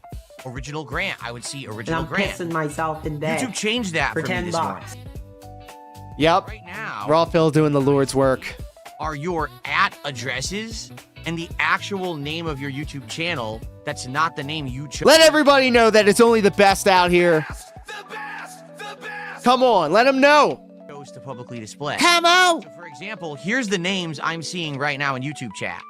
Original Grant, I would see Original And I'm Grant. pissing myself in bed. YouTube changed that for for me $10. this morning. Yep. Right now, Raw Phil doing the Lord's work. are your @ addresses and the actual name of your YouTube channel that's not the name you chose. Let everybody know that it's only the best out here. The best. Come on, let him know. Chose to publicly display. Come on. So for example, here's the names I'm seeing right now in YouTube chat.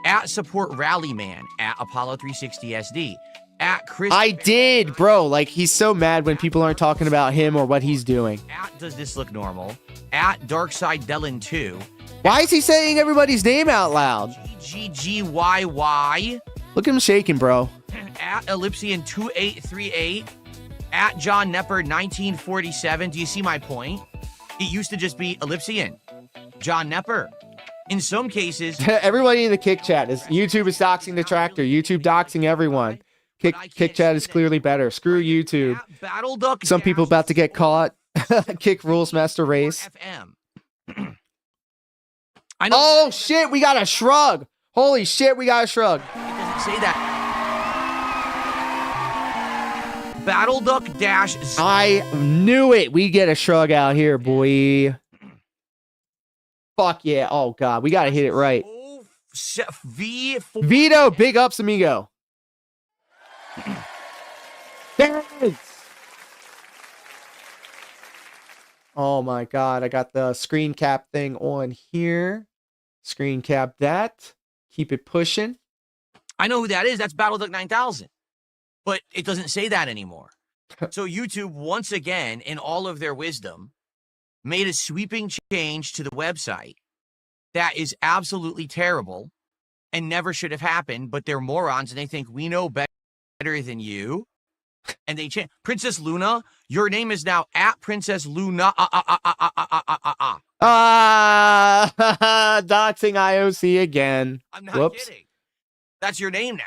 At Support Rallyman, at Apollo 360 SD, at Chris. I did, bro. Like, he's so mad when people aren't talking about him or what he's doing. At Does This Look Normal, at Darkside Dellin 2. Why is he saying everybody's name out loud? GGYY. Look at him shaking, bro. At Ellipsian 2838. At John Nepper 1947. Do you see my point? It used to just be Ellipsian. John Nepper. In some cases, Everybody in the Kick Chat is YouTube is doxing the tractor. YouTube doxing everyone. Kick Chat is clearly better. Screw YouTube. Some people about to get caught. Kick Rules Master Race. FM. I know. Oh shit, we got a shrug. Holy shit, we got a shrug. It doesn't say that. Battle Duck Dash. I knew it. We get a shrug out here, boy. Fuck yeah. Oh god, we gotta hit it right. Vito, big ups, amigo. Thanks. Oh my god, I got the screen cap thing on here. Screen cap that. Keep it pushing. I know who that is. That's Battle Duck 9000. But it doesn't say that anymore. So YouTube, once again, in all of their wisdom, made a sweeping change to the website that is absolutely terrible and never should have happened, but they're morons and they think we know better than you. And they change. Princess Luna, your name is now at Princess Luna. Doxing IOC again. I'm not Whoops. kidding. That's your name now.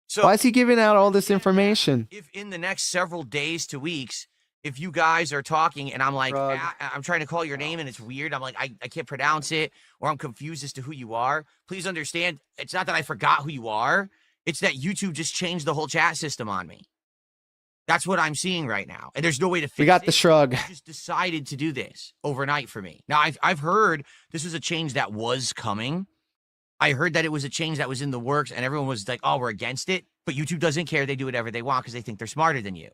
So why is he giving out all this information? if in the next several days to weeks, if you guys are talking and I'm like, I'm trying to call your name and it's weird, I'm like, I can't pronounce it, or I'm confused as to who you are, please understand, it's not that I forgot who you are. It's that YouTube just changed the whole chat system on me. That's what I'm seeing right now. And there's no way to fix it. We got the shrug. They just decided to do this overnight for me. Now, I've heard this was a change that was coming. I heard that it was a change that was in the works, and everyone was like, oh, we're against it. But YouTube doesn't care. They do whatever they want because they think they're smarter than you.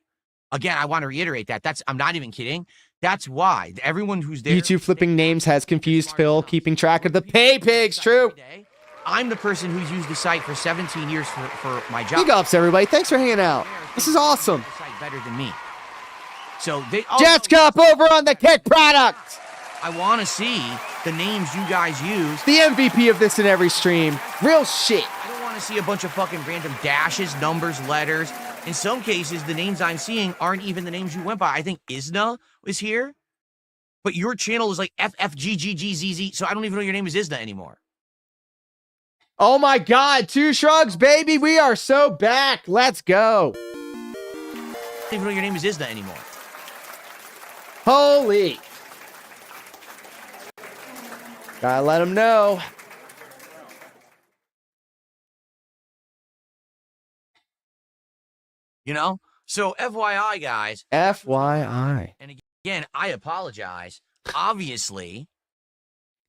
Again, I want to reiterate that. I'm not even kidding. That's why. Everyone who's there. YouTube flipping names has confused Phil, keeping track of the pay pigs. True. I'm the person who's used the site for 17 years for my job. Big ups, everybody. Thanks for hanging out. This is awesome. The site better than me. So they. Jets Cup over on the Kick product. I want to see the names you guys use. The MVP of this in every stream. Real shit. I don't want to see a bunch of fucking random dashes, numbers, letters. In some cases, the names I'm seeing aren't even the names you went by. I think Isna is here, but your channel is like FFGGGZZ, so I don't even know your name is Isna anymore. Oh my god, 2 shrugs, baby. We are so back. Let's go. I don't even know your name is Isna anymore. Holy. Gotta let them know. You know? So FYI, guys. FYI. And again, I apologize. Obviously,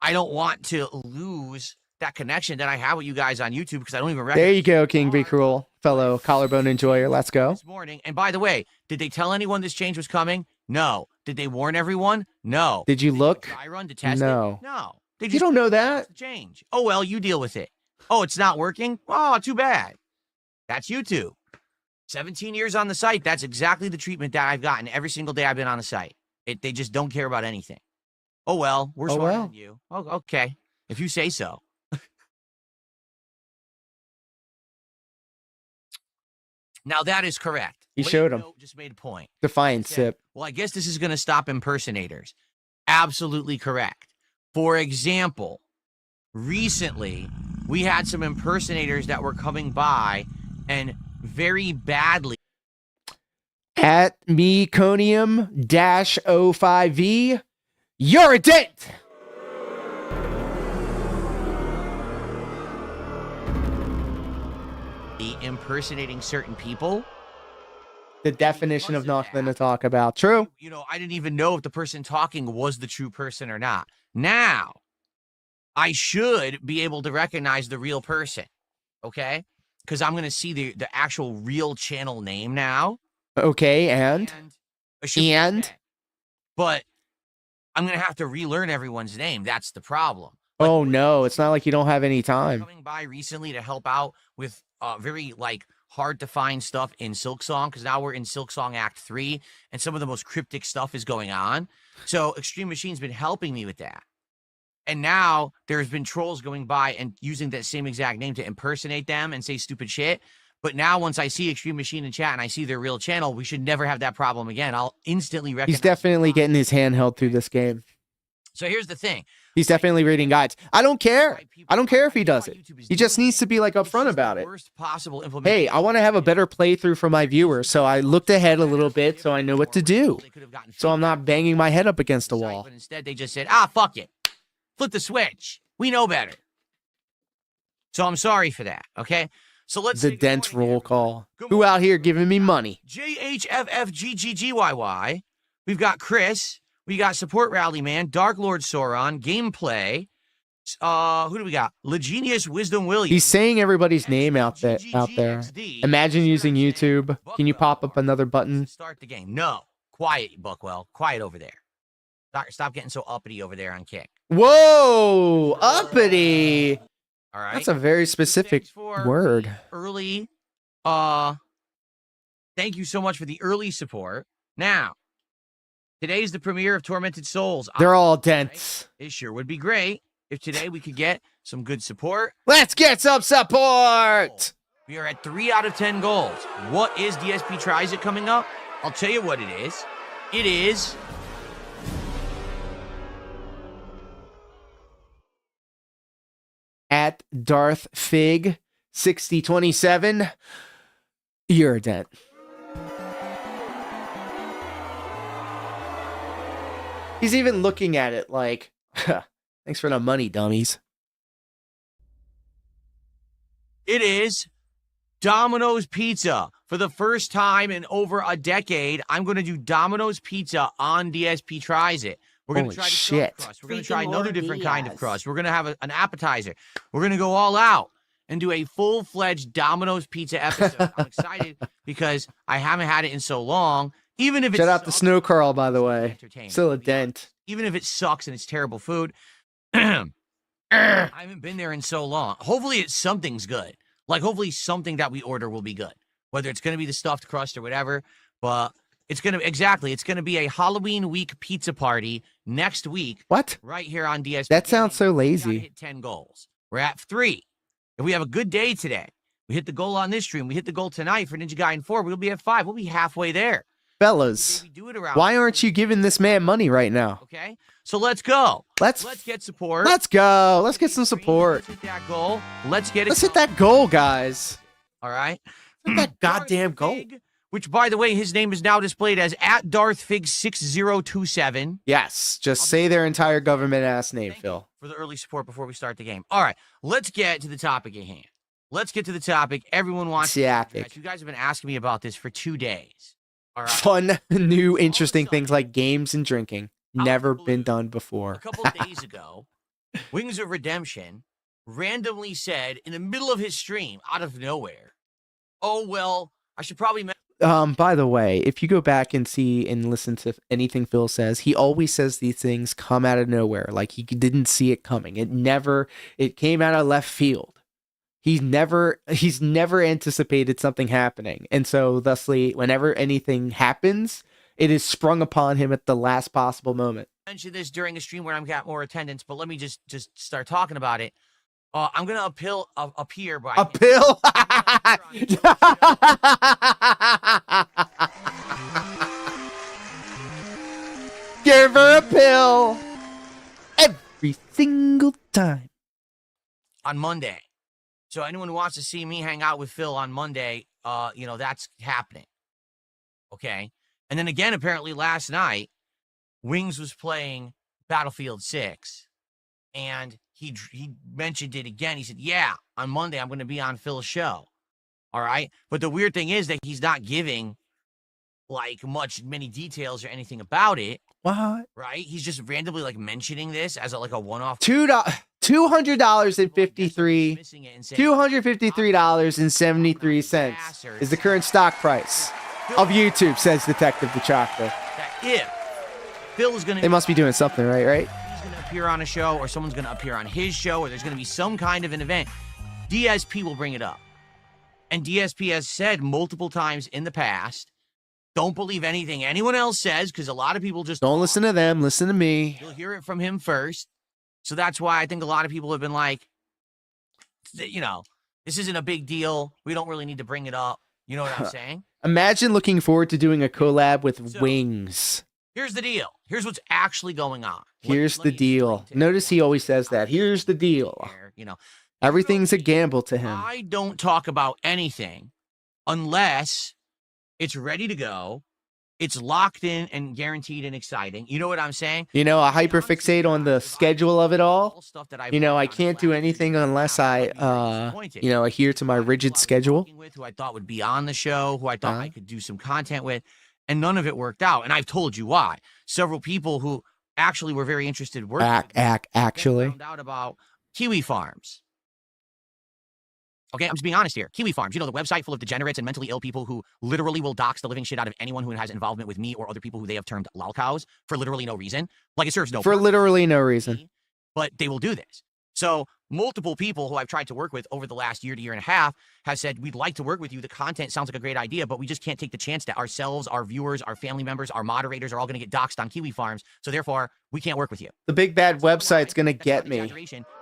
I don't want to lose that connection that I have with you guys on YouTube because I don't even recognize. There you go, King Be Cruel, fellow collarbone enjoyer. Let's go. This morning. And by the way, did they tell anyone this change was coming? No. Did they warn everyone? No. Did you look? I run to test No. it? No. They You don't know that? change. Oh, well, you deal with it. Oh, it's not working? Oh, too bad. That's YouTube. 17 years on the site. That's exactly the treatment that I've gotten every single day I've been on the site. They just don't care about anything. Oh, well, we're smarter than you. Oh, okay. If you say so. Now, that is correct. He showed him. Just made a point. Defiant Okay. sip. Well, I guess this is going to stop impersonators. Absolutely correct. For example, recently, we had some impersonators that were coming by and very badly. At Meconium-05V, you're a dent. Impersonating certain people. The definition of nothing to talk about. True. You know, I didn't even know if the person talking was the true person or not. Now, I should be able to recognize the real person, okay? Because I'm going to see the actual real channel name now. Okay, and It should be And? okay. But I'm going to have to relearn everyone's name. That's the problem. Oh no, it's not like you don't have any time. Coming by recently to help out with very like hard to find stuff in Silksong, because now we're in Silksong Act 3 and some of the most cryptic stuff is going on. So Extreme Machine's been helping me with that. And now there's been trolls going by and using that same exact name to impersonate them and say stupid shit. But now once I see Extreme Machine in chat and I see their real channel, we should never have that problem again. I'll instantly recognize. He's definitely getting his hand held through this game. So here's the thing. He's definitely reading guides. I don't care. I don't care if he does it. He just needs to be like upfront about it. Worst possible Hey, I want to have a better playthrough for my viewers, so I looked ahead a little bit so I know what to do. So I'm not banging my head up against a wall. But instead they just said, ah, fuck it. Flip the switch. We know better. So I'm sorry for that, okay? So let's The Dent roll call. Who out here giving me money? JHFFGGGYY. We've got Chris. We got Support Rally Man, Dark Lord Sauron, Gameplay. Who do we got? Legenius Wisdom Williams. He's saying everybody's name out there. Imagine using YouTube. Can you pop up another button? Start the game. No. Quiet, Buckwell. Quiet over there. Stop getting so uppity over there on Kick. Whoa! Uppity! All right. That's a very specific word. Early. Thank you so much for the early support. Now, today's the premiere of Tormented Souls. They're all dents. It sure would be great if today we could get some good support. Let's get some support! We are at 3 out of 10 goals. What is DSP Tries It coming up? I'll tell you what it is. It is... At Darth Fig 6027, you're a dent. He's even looking at it like, thanks for the money, dummies. It is Domino's Pizza. For the first time in over a decade, I'm going to do Domino's Pizza on DSP Tries It. We're going to try the crust. We're going to try another different kind of crust. We're going to have an appetizer. We're going to go all out and do a full-fledged Domino's Pizza episode. I'm excited because I haven't had it in so long. Even if Shout out to Snow Carl, by the way. Still a dent. Even if it sucks and it's terrible food, I haven't been there in so long. Hopefully it's something's good. Like, hopefully something that we order will be good. Whether it's going to be the stuffed crust or whatever, but... It's going to be a Halloween week pizza party next week. What? Right here on DSP. That sounds so lazy. Hit 10 goals. We're at 3. If we have a good day today, we hit the goal on this stream. We hit the goal tonight for Ninja Guy in 4. We'll be at 5. We'll be halfway there. Fellas, why aren't you giving this man money right now? Okay, so let's go. Let's get support. Let's go. Let's get some support. Let's hit that goal. Let's get it. Let's hit that goal, guys. All right. Hit that goddamn goal. Which, by the way, his name is now displayed as @DarthFig6027. Yes, just say their entire government-ass name, Phil. For the early support before we start the game. All right, let's get to the topic at hand. Let's get to the topic. Everyone wants to. You guys have been asking me about this for 2 days. All right. Fun, new, interesting things like games and drinking. Never been done before. A couple of days ago, Wings of Redemption randomly said in the middle of his stream, out of nowhere, oh, well, I should probably... By the way, if you go back and see and listen to anything Phil says, he always says these things come out of nowhere. Like he didn't see it coming. It came out of left field. He's never anticipated something happening. And so thusly, whenever anything happens, it is sprung upon him at the last possible moment. I mentioned this during a stream where I've got more attendance, but let me just start talking about it. I'm going to appear by... A pill? Give her a pill every single time. On Monday. So anyone who wants to see me hang out with Phil on Monday, that's happening. Okay? And then again, apparently last night, Wings was playing Battlefield 6, and he mentioned it again. He said, yeah, on Monday I'm going to be on Phil's show. All right? But the weird thing is that he's not giving, many details or anything about it. What? Right? He's just randomly, mentioning this as a one-off. $253.73 is the current stock price of YouTube, says Detective the Chocolate. that if Phil is going to... They must be doing something right? He's going to appear on a show, or someone's going to appear on his show, or there's going to be some kind of an event, DSP will bring it up. And DSP has said multiple times in the past, don't believe anything anyone else says, because a lot of people just... Don't listen to them, listen to me. You'll hear it from him first. So that's why I think a lot of people have been like, you know, this isn't a big deal. We don't really need to bring it up. You know what I'm saying? Imagine looking forward to doing a collab with Wings. Here's the deal. Here's what's actually going on. Here's the deal. Notice he always says that. Here's the deal. You know, everything's a gamble to him. I don't talk about anything unless it's ready to go. It's locked in and guaranteed and exciting. You know what I'm saying? You know, I hyperfixate on the schedule of it all. You know, I can't do anything unless I, you know, adhere to my rigid schedule. Who I thought would be on the show, who I thought I could do some content with, and none of it worked out. And I've told you why. Several people who actually were very interested working actually found out about Kiwi Farms. Okay, I'm just being honest here. Kiwi Farms, you know, the website full of degenerates and mentally ill people who literally will dox the living shit out of anyone who has involvement with me or other people who they have termed lolcows for literally no reason. Like, it serves no purpose. For literally no reason. But they will do this. So multiple people who I've tried to work with over the last year to year and a half have said, we'd like to work with you. The content sounds like a great idea, but we just can't take the chance that ourselves, our viewers, our family members, our moderators are all going to get doxxed on Kiwi Farms. So therefore, we can't work with you. The big bad website's going to get me.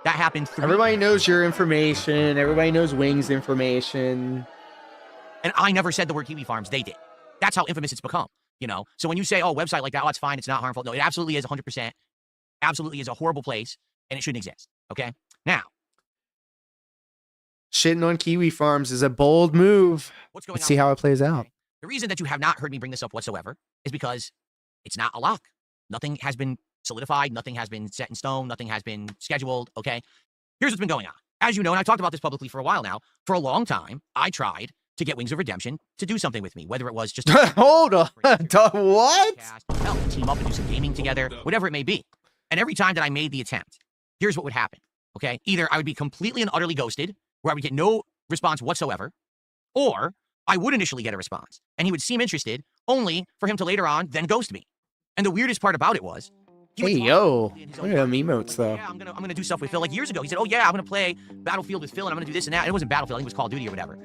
That happened. Everybody knows your information. Everybody knows Wings information. And I never said the word Kiwi Farms. They did. That's how infamous it's become. You know, so when you say, oh, website like that, oh, it's fine, it's not harmful. No, it absolutely is 100%. Absolutely is a horrible place, and it shouldn't exist. Okay? Now, shitting on Kiwi Farms is a bold move. Let's see how it plays out. The reason that you have not heard me bring this up whatsoever is because it's not a lock. Nothing has been solidified. Nothing has been set in stone. Nothing has been scheduled. Okay? Here's what's been going on. As you know, and I've talked about this publicly for a while now, for a long time, I tried to get Wings of Redemption to do something with me, whether it was just... Hold on. What? Hell, team up and do some gaming together, whatever it may be. And every time that I made the attempt, here's what would happen. Okay? Either I would be completely and utterly ghosted, where I would get no response whatsoever, or I would initially get a response, and he would seem interested, only for him to later on then ghost me. And the weirdest part about it was, hey, yo, look at them emotes, though. Yeah, I'm gonna do stuff with Phil. Like, years ago, he said, oh, yeah, I'm gonna play Battlefield with Phil, and I'm gonna do this and that. And it wasn't Battlefield, I think it was Call of Duty or whatever.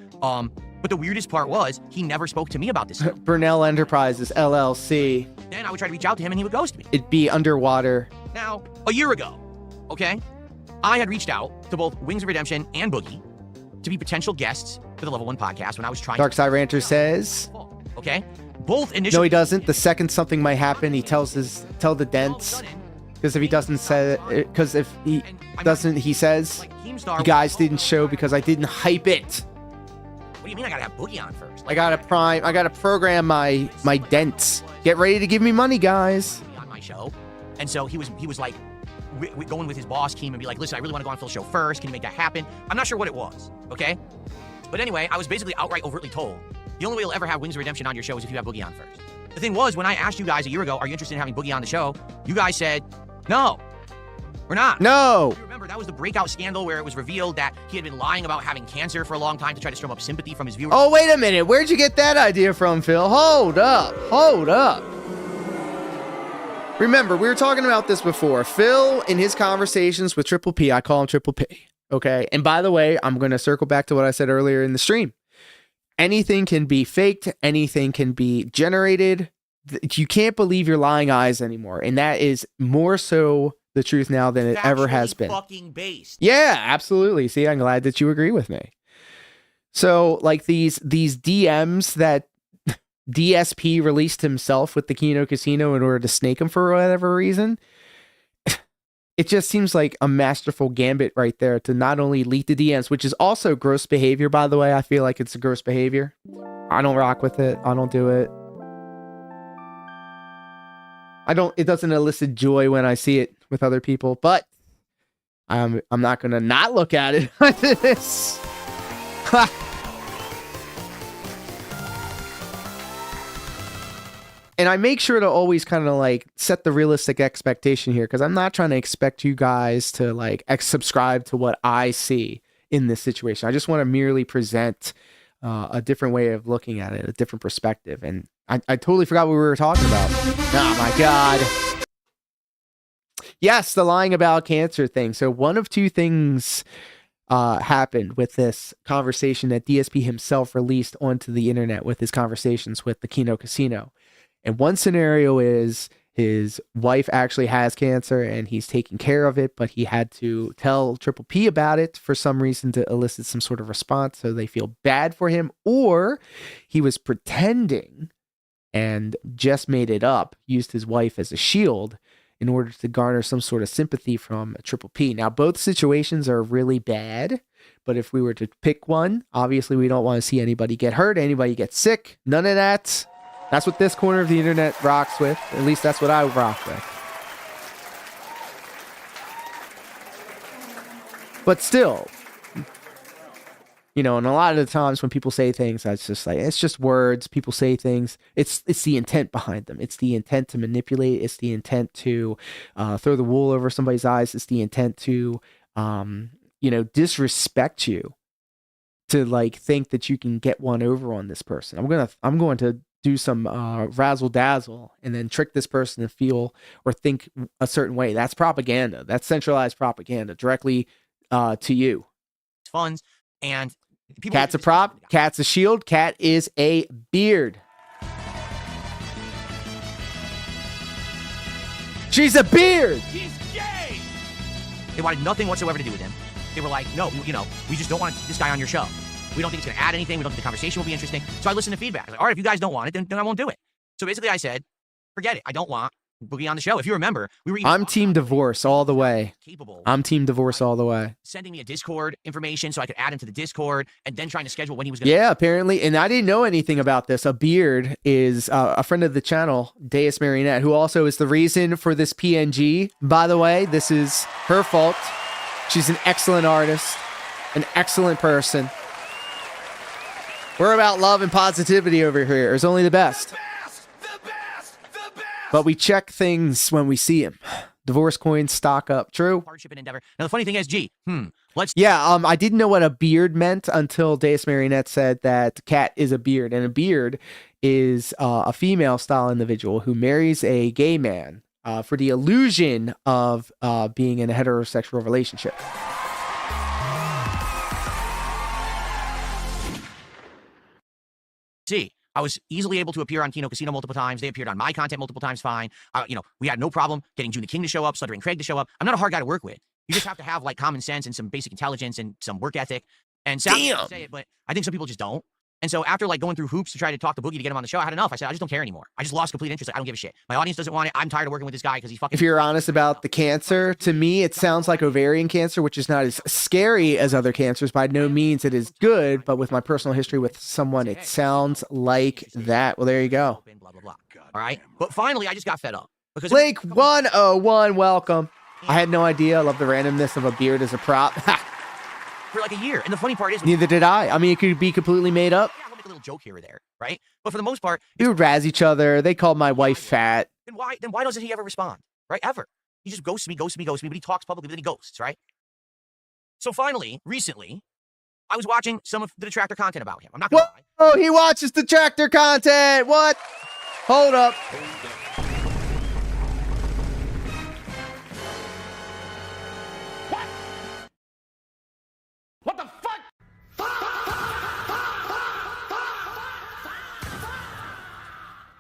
But the weirdest part was, he never spoke to me about this stuff. Burnell Enterprises, LLC. Then I would try to reach out to him, and he would ghost me. It'd be underwater. Now, a year ago, okay, I had reached out to both Wings of Redemption and Boogie to be potential guests for the Level 1 podcast when I was trying Dark Side Rancher says. Okay? Both initially... No, he doesn't. The second something might happen, he tell the dents. Because if he doesn't say... Because if he doesn't, he says, you guys didn't show because I didn't hype it. What do you mean I gotta have Boogie on first? I gotta program my dents. Get ready to give me money, guys. On my show. And so he was like... going with his boss, Keem, and be like, listen, I really want to go on Phil's show first. Can you make that happen? I'm not sure what it was, okay? But anyway, I was basically outright overtly told, the only way you'll ever have Wings of Redemption on your show is if you have Boogie on first. The thing was, when I asked you guys a year ago, are you interested in having Boogie on the show? You guys said, no, we're not. No. You remember, that was the breakout scandal where it was revealed that he had been lying about having cancer for a long time to try to strum up sympathy from his viewers. Oh, wait a minute. Where'd you get that idea from, Phil? Hold up. Hold up. Remember, we were talking about this before. Phil, in his conversations with Triple P, I call him Triple P, okay? And by the way, I'm going to circle back to what I said earlier in the stream. Anything can be faked. Anything can be generated. You can't believe your lying eyes anymore. And that is more so the truth now than it ever has been. Fucking based. Yeah, absolutely. See, I'm glad that you agree with me. So, like these DMs that DSP released himself with the Keno Casino in order to snake him for whatever reason. It just seems like a masterful gambit right there to not only leak the DMs, which is also gross behavior, by the way. I feel like it's a gross behavior. I don't rock with it. I don't do it. It doesn't elicit joy when I see it with other people, but I'm not going to not look at it like this. And I make sure to always kind of like set the realistic expectation here, because I'm not trying to expect you guys to like subscribe to what I see in this situation. I just want to merely present a different way of looking at it, a different perspective. And I totally forgot what we were talking about. Oh my God. Yes, the lying about cancer thing. So one of two things happened with this conversation that DSP himself released onto the internet with his conversations with the Kino Casino. And one scenario is his wife actually has cancer and he's taking care of it, but he had to tell Triple P about it for some reason to elicit some sort of response, so they feel bad for him. Or he was pretending and just made it up, used his wife as a shield in order to garner some sort of sympathy from Triple P. Now, both situations are really bad, but if we were to pick one, obviously we don't want to see anybody get hurt, anybody get sick, none of that. That's what this corner of the internet rocks with. At least that's what I rock with. But still, you know, and a lot of the times when people say things, that's just like, it's just words. People say things. It's the intent behind them. It's the intent to manipulate. It's the intent to throw the wool over somebody's eyes. It's the intent to, you know, disrespect you, to like think that you can get one over on this person. I'm going to do some razzle dazzle and then trick this person to feel or think a certain way. That's propaganda. That's centralized propaganda directly to you. Funds and people. Cat's a prop. Cat's a shield. Cat is a beard. She's a beard. He's gay. They wanted nothing whatsoever to do with him. They were like, no, you know, we just don't want this guy on your show. We don't think it's going to add anything. We don't think the conversation will be interesting. So I listened to feedback. I was like, all right, if you guys don't want it, then I won't do it. So basically I said, forget it. I don't want Boogie on the show. If you remember, we were. I'm team divorce all the way. Capable. I'm team divorce all the way. Sending me a Discord information so I could add him to the Discord, and then trying to schedule when he was going to. Yeah, apparently. And I didn't know anything about this. A beard is a friend of the channel, Deus Marionette, who also is the reason for this PNG. By the way, this is her fault. She's an excellent artist, an excellent person. We're about love and positivity over here. It's only the best. But we check things when we see them. Divorce coins stock up. True. Hardship and endeavor. Now the funny thing is, let's. Yeah, I didn't know what a beard meant until Deus Marionette said that cat is a beard, and a beard is a female style individual who marries a gay man for the illusion of being in a heterosexual relationship. See, I was easily able to appear on Kino Casino multiple times. They appeared on my content multiple times. Fine. You know, we had no problem getting June the King to show up, Sluttering Craig to show up. I'm not a hard guy to work with. You just have to have like common sense and some basic intelligence and some work ethic. And damn, say it, but I think some people just don't. And so after like going through hoops to try to talk to Boogie to get him on the show, I had enough. I said, I just don't care anymore. I just lost complete interest. Like, I don't give a shit. My audience doesn't want it. I'm tired of working with this guy because he's fucking. If you're honest about the cancer, to me, it sounds like ovarian cancer, which is not as scary as other cancers. By no means it is good, but with my personal history with someone, it sounds like that. Well, there you go. Blah, blah, blah. All right. But finally, I just got fed up. Because Blake 101, welcome. I had no idea. I love the randomness of a beard as a prop. For like a year. And the funny part is, neither did I. I mean, it could be completely made up. Yeah, we'll make a little joke here or there, right? But for the most part, we would razz each other. They called my wife fat. Then why doesn't he ever respond? Right? Ever. He just ghosts me, but he talks publicly, but then he ghosts, right? So finally, recently, I was watching some of the detractor content about him. I'm not gonna lie. Oh, he watches detractor content. What? Hold up. What the fuck?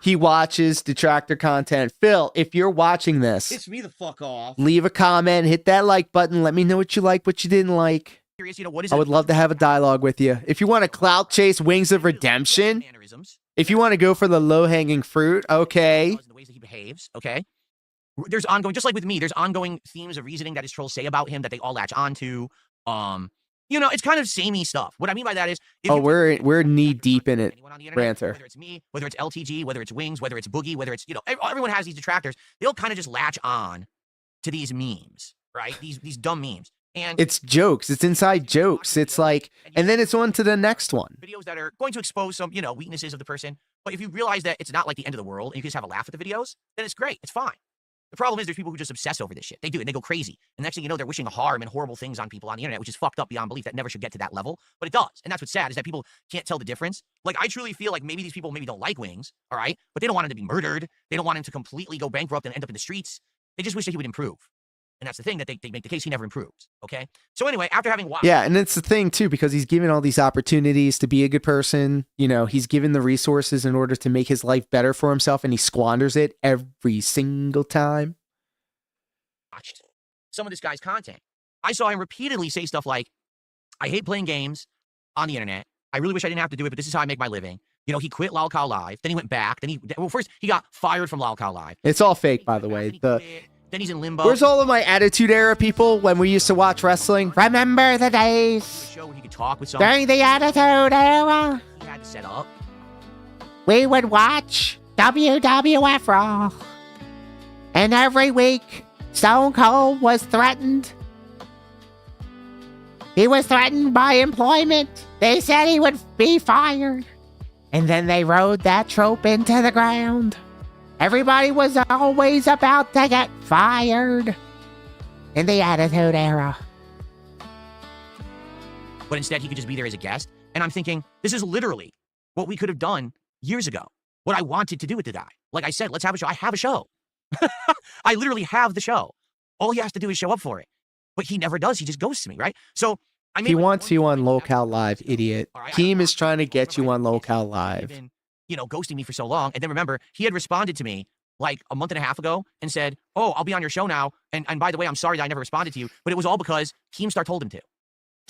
He watches detractor content. Phil, if you're watching this, Piss me the fuck off. leave a comment, hit that like button. Let me know what you like, what you didn't like. Curious, you know, what is I would love to have a dialogue with you. If you want to clout chase Wings of Redemption, if you want to go for the low-hanging fruit, okay. The ways that he behaves, okay. There's ongoing, just like with me, there's ongoing themes of reasoning that his trolls say about him that they all latch onto. You know, it's kind of samey stuff. What I mean by that is, we're knee deep in it, Ranter. Whether it's me, whether it's LTG, whether it's Wings, whether it's Boogie, whether it's, you know, everyone has these detractors. They'll kind of just latch on to these memes, right? These dumb memes. And it's jokes. It's inside jokes. It's like, and then it's on to the next one. Videos that are going to expose some, you know, weaknesses of the person. But if you realize that it's not like the end of the world and you can just have a laugh at the videos, then it's great. It's fine. The problem is there's people who just obsess over this shit. They do, and they go crazy. And next thing you know, they're wishing harm and horrible things on people on the internet, which is fucked up beyond belief. That never should get to that level, but it does. And that's what's sad, is that people can't tell the difference. Like, I truly feel like maybe these people maybe don't like Wings, all right? But they don't want him to be murdered. They don't want him to completely go bankrupt and end up in the streets. They just wish that he would improve. And that's the thing, that they make the case he never improves, okay? So anyway, after having watched... Yeah, and it's the thing, too, because he's given all these opportunities to be a good person. You know, he's given the resources in order to make his life better for himself, and he squanders it every single time. Watched some of this guy's content. I saw him repeatedly say stuff like, I hate playing games on the internet. I really wish I didn't have to do it, but this is how I make my living. You know, he quit Lolcow Live. Then he went back. Well, first he got fired from Lolcow Live. It's all fake, by the way. Then he's in limbo. Where's all of my Attitude Era people when we used to watch wrestling? Remember the days show where he could talk with someone. during the Attitude Era? He had to set up. We would watch WWF Raw. And every week, Stone Cold was threatened. He was threatened by employment. They said he would be fired. And then they rode that trope into the ground. Everybody was always about to get fired in the Attitude Era. But instead, he could just be there as a guest. And I'm thinking, this is literally what we could have done years ago. What I wanted to do with the guy. Like I said, let's have a show. I have a show. I literally have the show. All he has to do is show up for it. But he never does. He just ghosts me, right? So he wants you on Lolcow Live, idiot. Keem is trying to get you on Lolcow Live. You know, ghosting me for so long. And then remember, he had responded to me like a month and a half ago and said, oh, I'll be on your show now. And by the way, I'm sorry that I never responded to you. But it was all because Keemstar told him to.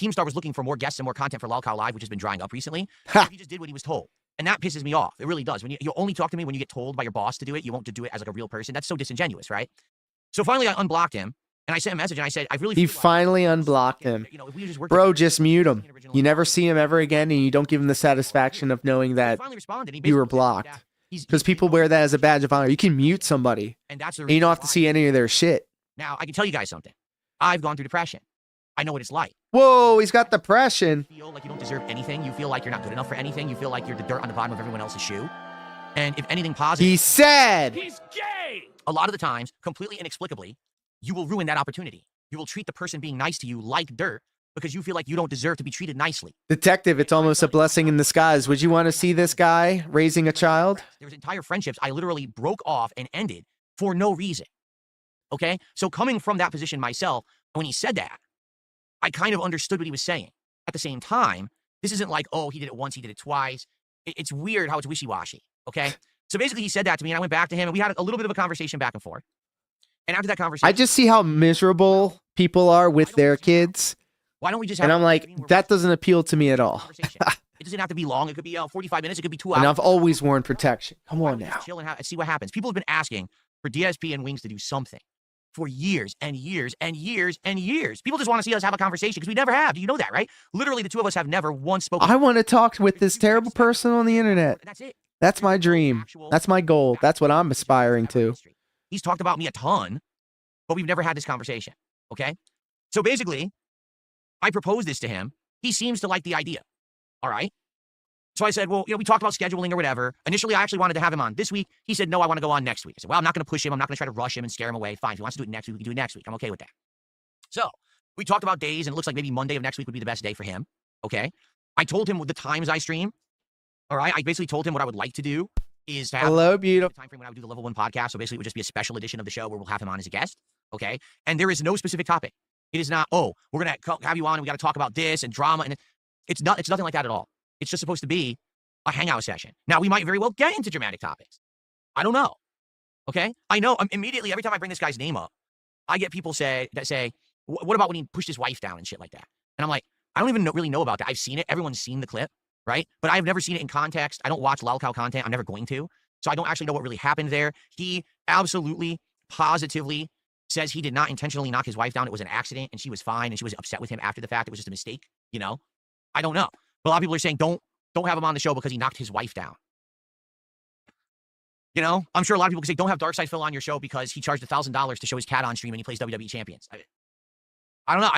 Keemstar was looking for more guests and more content for Lolcow Live, which has been drying up recently. So he just did what he was told. And that pisses me off. It really does. When you only talk to me when you get told by your boss to do it. You won't do it as like a real person. That's so disingenuous, right? So finally, I unblocked him. And I sent a message and I said, I really... He finally unblocked him. You know, if we just worked Bro, just mute him. You never see him ever again, and you don't give him the satisfaction of knowing that you were blocked. Because people wear that as a badge of honor. You can mute somebody, and you don't have to see any of their shit. Now, I can tell you guys something. I've gone through depression. I know what it's like. Whoa, he's got depression. You feel like you don't deserve anything. You feel like you're not good enough for anything. You feel like you're the dirt on the bottom of everyone else's shoe. And if anything positive... He said... He's gay! A lot of the times, completely inexplicably, you will ruin that opportunity. You will treat the person being nice to you like dirt because you feel like you don't deserve to be treated nicely. Detective, it's almost a blessing in disguise. Would you want to see this guy raising a child? There was entire friendships I literally broke off and ended for no reason. Okay? So coming from that position myself, when he said that, I kind of understood what he was saying. At the same time, this isn't like, oh, he did it once, he did it twice. It's weird how it's wishy-washy. Okay? So basically he said that to me and I went back to him and we had a little bit of a conversation back and forth. And after that conversation... I just see how miserable people are with their kids. Why don't we just have... And I'm like, that doesn't appeal to me at all. It doesn't have to be long. It could be 45 minutes. It could be 2 hours. And I've always worn protection. Come on now. Chill and see what happens. People have been asking for DSP and Wings to do something for years and years and years and years. People just want to see us have a conversation because we never have. Do you know that, right? Literally, the two of us have never once spoken. I want to talk with this terrible person on the internet. That's it. That's my dream. That's my goal. That's what I'm aspiring to. He's talked about me a ton, but we've never had this conversation, okay? So basically, I proposed this to him. He seems to like the idea, all right? So I said, well, you know, we talked about scheduling or whatever. Initially, I actually wanted to have him on this week. He said, no, I want to go on next week. I said, well, I'm not going to push him. I'm not going to try to rush him and scare him away. Fine, if he wants to do it next week, we can do it next week. I'm okay with that. So we talked about days, and it looks like maybe Monday of next week would be the best day for him, okay? I told him the times I stream, all right? I basically told him what I would like to do is to have beautiful. the time frame when I would do the level 1 podcast. So basically, it would just be a special edition of the show where we'll have him on as a guest, okay? And there is no specific topic. It is not, oh, we're going to have you on and we got to talk about this and drama. And it's nothing like that at all. It's just supposed to be a hangout session. Now, we might very well get into dramatic topics. I don't know. Okay? I know immediately, every time I bring this guy's name up, I get people say, what about when he pushed his wife down and shit like that? And I'm like, I don't even really know about that. I've seen it. Everyone's seen the clip, right? But I've never seen it in context. I don't watch Lolcow content. I'm never going to. So I don't actually know what really happened there. He absolutely, positively says he did not intentionally knock his wife down. It was an accident and she was fine and she was upset with him after the fact. It was just a mistake, you know? I don't know. But a lot of people are saying, don't have him on the show because he knocked his wife down. You know? I'm sure a lot of people can say, don't have Darkside Phil on your show because he charged $1,000 to show his cat on stream and he plays WWE Champions. I don't know.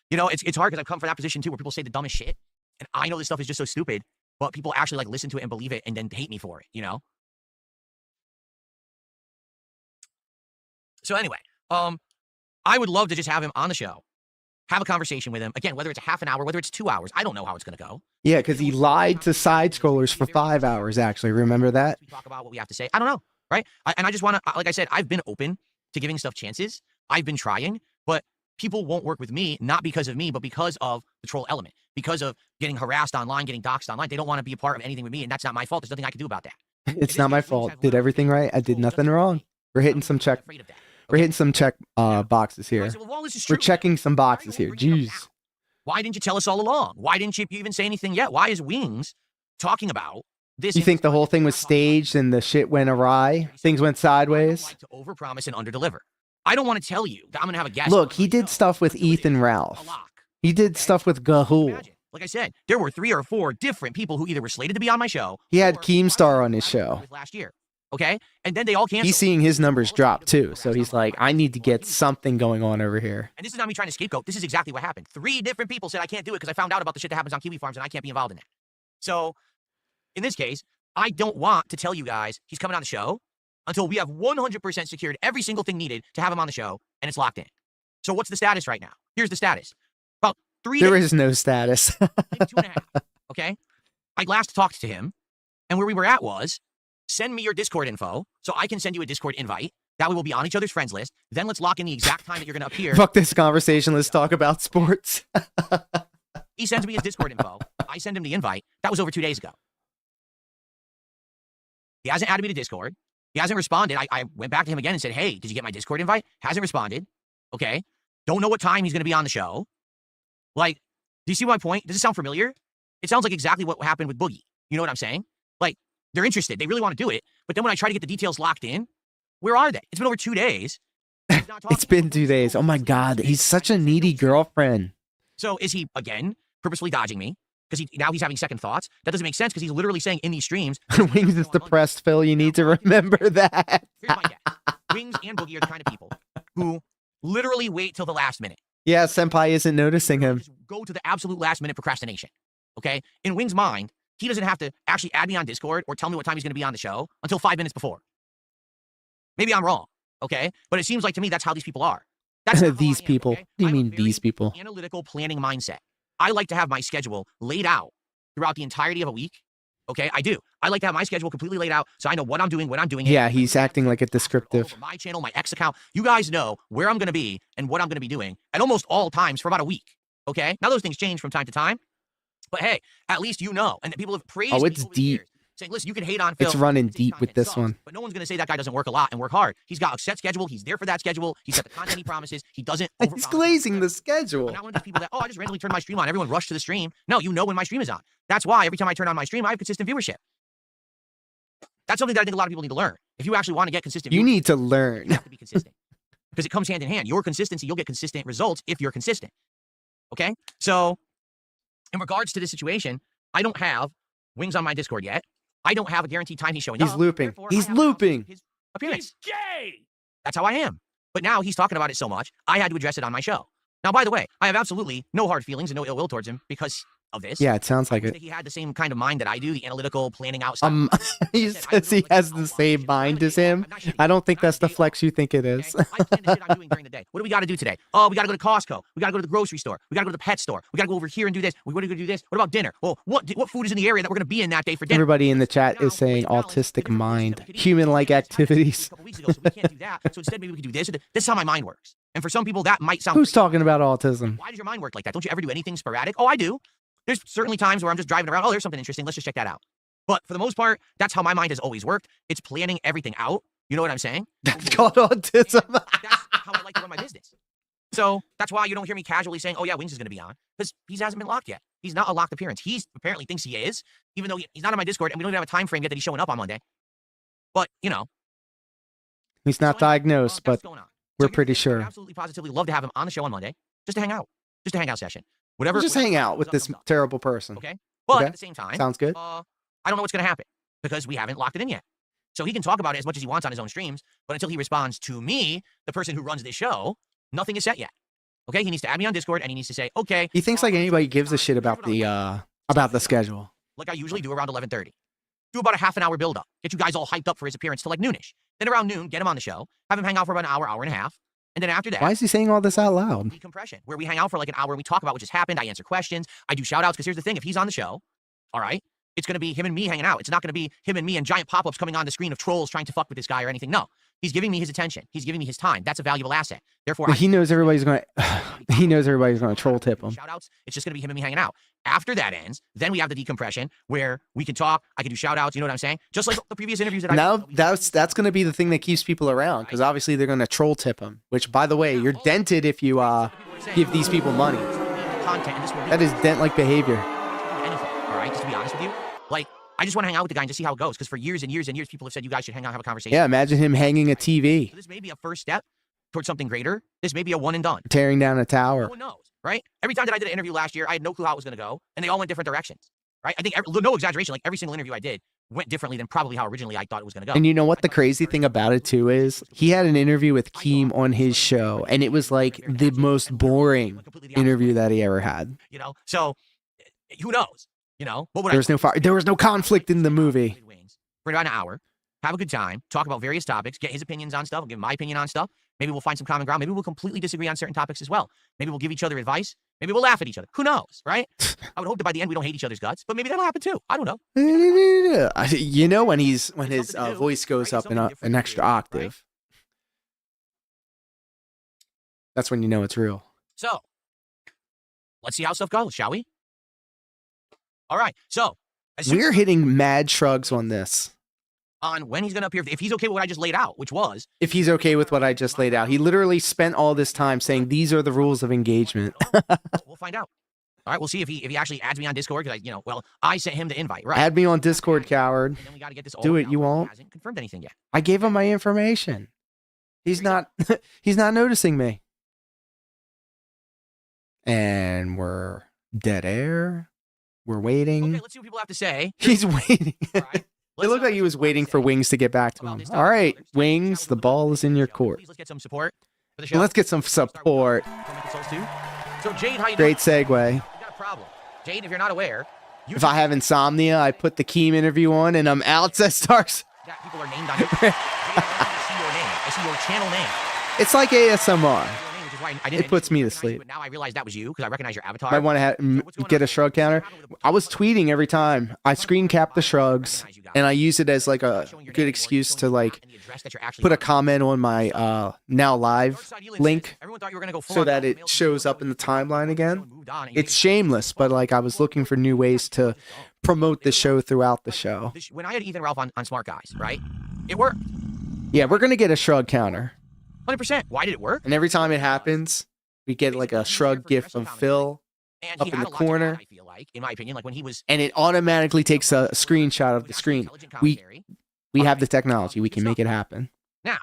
You know, it's hard because I've come from that position too where people say the dumbest shit. And I know this stuff is just so stupid, but people actually like listen to it and believe it and then hate me for it, you know? So anyway, I would love to just have him on the show, have a conversation with him. Again, whether it's a half an hour, whether it's 2 hours, I don't know how it's going to go. Yeah, because he lied to side scrollers for 5 hours, actually. Remember that? We talk about what we have to say. I don't know, right? And I just want to, like I said, I've been open to giving stuff chances. I've been trying, but people won't work with me, not because of me, but because of the troll element, because of getting harassed online, getting doxxed online. They don't want to be a part of anything with me, and that's not my fault. There's nothing I can do about that. It's not my fault. Did everything right. I did nothing wrong. We're hitting some check. We're hitting some check boxes here. We're checking some boxes here. Jeez. Why didn't you tell us all along? Why didn't you even say anything yet? Why is Wings talking about this? You think the whole thing was staged and the shit went awry? Things went sideways? To overpromise and underdeliver. I don't want to tell you that I'm going to have a guest. Look, he did stuff with Ethan Ralph. He did stuff with Gahul. Like I said, there were 3 or 4 different people who either were slated to be on my show. He had Keemstar on his show. Last year. Okay? And then they all canceled. He's seeing his numbers drop too. So he's like, I need to get something going on over here. And this is not me trying to scapegoat. This is exactly what happened. 3 different people said I can't do it because I found out about the shit that happens on Kiwi farms and I can't be involved in that. So in this case, I don't want to tell you guys he's coming on the show until we have 100% secured every single thing needed to have him on the show and it's locked in. So what's the status right now? Here's the status. About 3 There days, is no status. maybe 2.5. Okay? I last talked to him and where we were at was, send me your Discord info so I can send you a Discord invite. That way we'll be on each other's friends list. Then let's lock in the exact time that you're going to appear. Fuck this conversation. Let's talk about sports. He sends me his Discord info. I send him the invite. That was over 2 days ago. He hasn't added me to Discord. He hasn't responded. I went back to him again and said, hey, did you get my Discord invite? Hasn't responded. Okay. Don't know what time he's going to be on the show. Like, do you see my point? Does it sound familiar? It sounds like exactly what happened with Boogie. You know what I'm saying? Like, they're interested. They really want to do it. But then when I try to get the details locked in, where are they? It's been over 2 days. It's been 2 days. Oh my God. He's such a needy girlfriend. So is he, again, purposely dodging me? Because now he's having second thoughts? That doesn't make sense because he's literally saying in these streams. Wings is depressed, Phil. You need to remember that. Here's my guess. Wings and Boogie are the kind of people who literally wait till the last minute. Yeah, Senpai isn't noticing him. Just go to the absolute last minute procrastination. Okay? In Wings' mind, he doesn't have to actually add me on Discord or tell me what time he's going to be on the show until 5 minutes before. Maybe I'm wrong, okay? But it seems like to me that's how these people are. That's not how These I am, people. okay? What do you I have a mean very these people? Analytical planning mindset. I like to have my schedule laid out throughout the entirety of a week. Okay, I do. I like to have my schedule completely laid out so I know what I'm doing, when I'm doing it. Yeah, he's acting like a descriptive. My channel, my X account. You guys know where I'm going to be and what I'm going to be doing at almost all times for about a week. Okay? Now those things change from time to time. But hey, at least you know. And people have praised me it's over the deep. years, saying, listen, you can hate on Phil. It's running his deep with content this sucks, one. But no one's going to say that guy doesn't work a lot and work hard. He's got a set schedule. He's there for that schedule. He's got the content he promises. He doesn't He's overpromise. glazing the schedule. I'm not one of these people that, oh, I just randomly turn my stream on. Everyone rush to the stream. No, you know when my stream is on. That's why every time I turn on my stream, I have consistent viewership. That's something that I think a lot of people need to learn. If you actually want to get consistent You viewership, need to learn. you have to be consistent. Because it comes hand in hand. Your consistency, you'll get consistent results if you're consistent. Okay? So, in regards to this situation, I don't have Wings on my Discord yet. I don't have a guaranteed time he's showing He's up. looping. Therefore, He's I have to looping. his appearance. He's gay! That's how I am. But now he's talking about it so much, I had to address it on my show. Now, by the way, I have absolutely no hard feelings and no ill will towards him because of this. Yeah, it sounds like I it. think he had the same kind of mind that I do, the analytical planning out stuff. He says he has the same mind as him. I don't think that's the flex you think it is. Okay? I plan the shit I'm doing during the day. What do we got to do today? Oh, we got to go to Costco. We got to go to the grocery store. We got to go to the pet store. We got to go over here and do this. We got to go do this. What about dinner? Well, what food is in the area that we're going to be in that day for dinner? Everybody in the chat is saying autistic mind, human-like activities. A couple weeks ago, so we can't do that. So instead, maybe we could do this. This is how my mind works. And for some people, that might sound. Who's crazy. talking about autism? Why does your mind work like that? Don't you ever do anything sporadic? Oh, I do. There's certainly times where I'm just driving around. Oh, there's something interesting. Let's just check that out. But for the most part, that's how my mind has always worked. It's planning everything out. You know what I'm saying? That's called autism. And that's how I like to run my business. So that's why you don't hear me casually saying, oh, yeah, Wings is going to be on. Because he hasn't been locked yet. He's not a locked appearance. He apparently thinks he is, even though he's not on my Discord, and we don't even have a time frame yet that he's showing up on Monday. But, you know. He's not So anyway, diagnosed, but that's going on. we're So pretty here's the thing, I sure. would absolutely, positively love to have him on the show on Monday, just to hang out. Just a hangout session. Whatever. Just whatever hang out with comes up, this comes up. terrible person. Okay? But Okay. at the same time, Sounds good. I don't know what's going to happen because we haven't locked it in yet. So he can talk about it as much as he wants on his own streams, but until he responds to me, the person who runs this show, nothing is set yet. Okay? He needs to add me on Discord and he needs to say, okay. He thinks like anybody gives a shit about the schedule. Like I usually do around 11:30. Do about a half an hour build up. Get you guys all hyped up for his appearance till like noonish. Then around noon, get him on the show, have him hang out for about an hour, hour and a half. And then after that, Why is he saying all this out loud? decompression, where we hang out for like an hour and we talk about what just happened. I answer questions. I do shout outs. Because here's the thing. If he's on the show, all right, it's going to be him and me hanging out. It's not going to be him and me and giant pop-ups coming on the screen of trolls trying to fuck with this guy or anything. No, he's giving me his attention. He's giving me his time. That's a valuable asset. Therefore, Well, he knows everybody's going to he knows everybody's going to troll tip him. shout outs. It's just going to be him and me hanging out. After that ends, then we have the decompression where we can talk. I can do shout outs. You know what I'm saying? Just like the previous interviews that Now that's going to be the thing that keeps people around, because obviously they're going to troll tip him, which, by the way, you're dented if you give these people money. That is dent-like behavior. Anything, all right? Just to be honest with you, like, I just want to hang out with the guy and just see how it goes, because for years and years and years, people have said you guys should hang out and have a conversation. Yeah, imagine him hanging a TV, So this may be a first step towards something greater. This may be a one and done. tearing down a No tower. one knows, right? Every time that I did an interview last year, I had no clue how it was going to go, and they all went different directions, right? I think, no exaggeration, like every single interview I did went differently than probably how originally I thought it was going to go. And you know what the crazy thing about it too is? He had an interview with Keem on his show, and it was like the most boring interview that he ever had. You know, so who knows? You know, what would There was no fire. There was no conflict in the movie. For about an hour, have a good time, talk about various topics, get his opinions on stuff, I'll give my opinion on stuff. Maybe we'll find some common ground. Maybe we'll completely disagree on certain topics as well. Maybe we'll give each other advice. Maybe we'll laugh at each other. Who knows, right? I would hope that by the end we don't hate each other's guts, but maybe that'll happen too. I don't know. You know, when his voice goes up in an extra octave, that's when you know it's real. So, let's see how stuff goes, shall we? All right. So, as soon We're hitting mad shrugs on this. on when he's going to appear, if he's okay with what I just laid out, which was, If he's okay with what I just laid out, he literally spent all this time saying these are the rules of engagement. we'll find out. All right, we'll see if he actually adds me on Discord, because I sent him the invite, right? Add me on Discord, coward. And then we got to get this all Do it, down, you but he won't. hasn't confirmed anything yet. I gave him my information. He's not he's not noticing me. And we're dead air. We're waiting. Okay, let's see what people have to say. He's waiting. All right. It looked like he was waiting for Wings to get back to him. All right, Wings, the ball is in your court. Please, let's get some support for the show. Let's get some support. So Jade, how you Great doing? segue. You got a problem. Jade, if you're not aware, If I have insomnia, I put the Keem interview on and I'm out, says Starks. that people are named on your Jade, I see your name. I see your channel name. It's like ASMR. Which is why I didn't It puts me to recognize you, sleep. but now I realize that was you because I recognize your avatar. I want to get a shrug counter. I was tweeting every time. I screen cap the shrugs and I use it as like a good excuse to like put a comment on my now live link so that it shows up in the timeline again. It's shameless, but like I was looking for new ways to promote the show throughout the show. When I had Ethan Ralph on Smart Guys, right? It worked. Yeah, we're going to get a shrug counter. 100%. Why did it work? And every time it happens, we get like a shrug gif of Phil And up he in had the a lot to add, corner. I feel like, in my opinion, like when he was And it automatically takes a screenshot of the screen. We have the technology. We can make it happen. Now,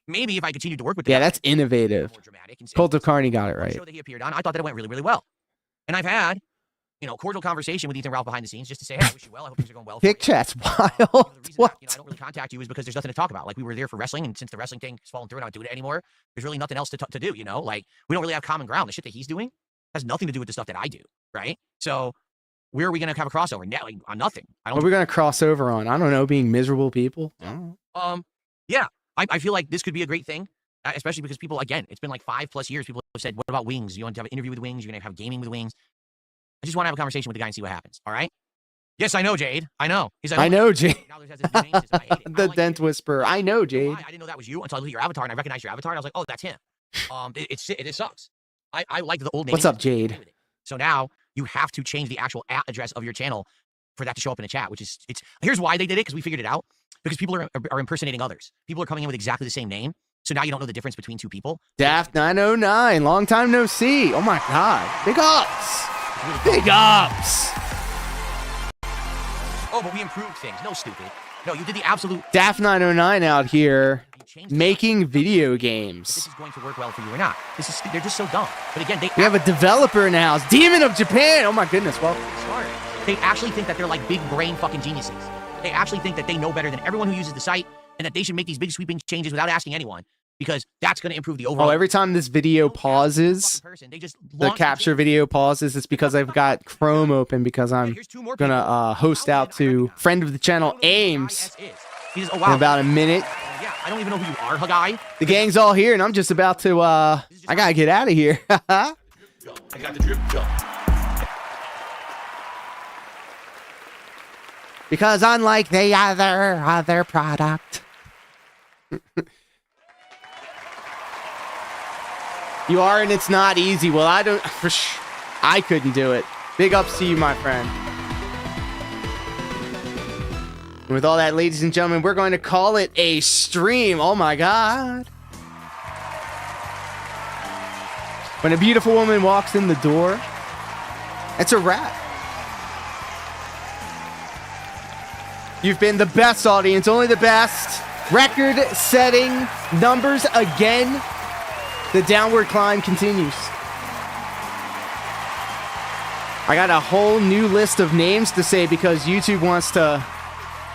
maybe if I continued to work with the Yeah, guy, that's innovative. more dramatic and Cult of Carney got it the right. show that he appeared on, I thought that it went really, really well. And I've had, cordial conversation with Ethan Ralph behind the scenes just to say, hey, I wish you well. I hope things are going well. Pick for you. chat's wild. The reason What? I don't really contact you is because there's nothing to talk about. Like we were there for wrestling, and since the wrestling thing has fallen through and I'm not doing it anymore, there's really nothing else to do. Like we don't really have common ground. The shit that he's doing has nothing to do with the stuff that I do, right? So where are we gonna have a crossover? Now, like, on nothing. I What are don't. we going to cross over on? I don't know, being miserable people. I don't know. Yeah, I feel like this could be a great thing, especially because people, again, it's been like 5+ years. People have said, "What about Wings? You want to have an interview with Wings? You're gonna have gaming with Wings." I just want to have a conversation with the guy and see what happens. All right? Yes, I know, Jade. I know. He's like, I know, Jade. Now there's this new name system. I hate it. I The don't like Dent it. Whisperer. I know, Why? Jade. I didn't know that was you until I looked at your avatar and I recognized your avatar and I was like, oh, that's him. It sucks. I like the old name. What's up, Jade? So now you have to change the actual address of your channel for that to show up in the chat, which is here's why they did it, because we figured it out. Because people are impersonating others. People are coming in with exactly the same name. So now you don't know the difference between two people. Daft 909. Long time no see. Oh my God. Big ups. Big ups. Oh, but we improved things. No, stupid. No, you did the absolute. Daft 909 out here You changed the- making video if games. this is going to work well for you or not. They're just so dumb. But again, they We have a developer in the house. Demon of Japan. Oh my goodness. Well, smart. They actually think that they're like big brain fucking geniuses. They actually think that they know better than everyone who uses the site and that they should make these big sweeping changes without asking anyone because that's going to improve the overall. every time this video pauses, They just the launch capture change. video pauses. It's because I've got Chrome open because Okay, I'm here's two more gonna people. host out to friend of the channel Ames He says, oh, in wow. about a minute. Yeah, I don't even know who you are, Guy. The gang's all here, and I'm just about to, I gotta get out of here. I got the drip go. Because unlike the other product. You are, and it's not easy. Well, I couldn't do it. Big ups to you, my friend. And with all that, ladies and gentlemen, we're going to call it a stream. Oh my God. When a beautiful woman walks in the door, it's a wrap. You've been the best audience, only the best. Record-setting numbers again. The downward climb continues. I got a whole new list of names to say because YouTube wants to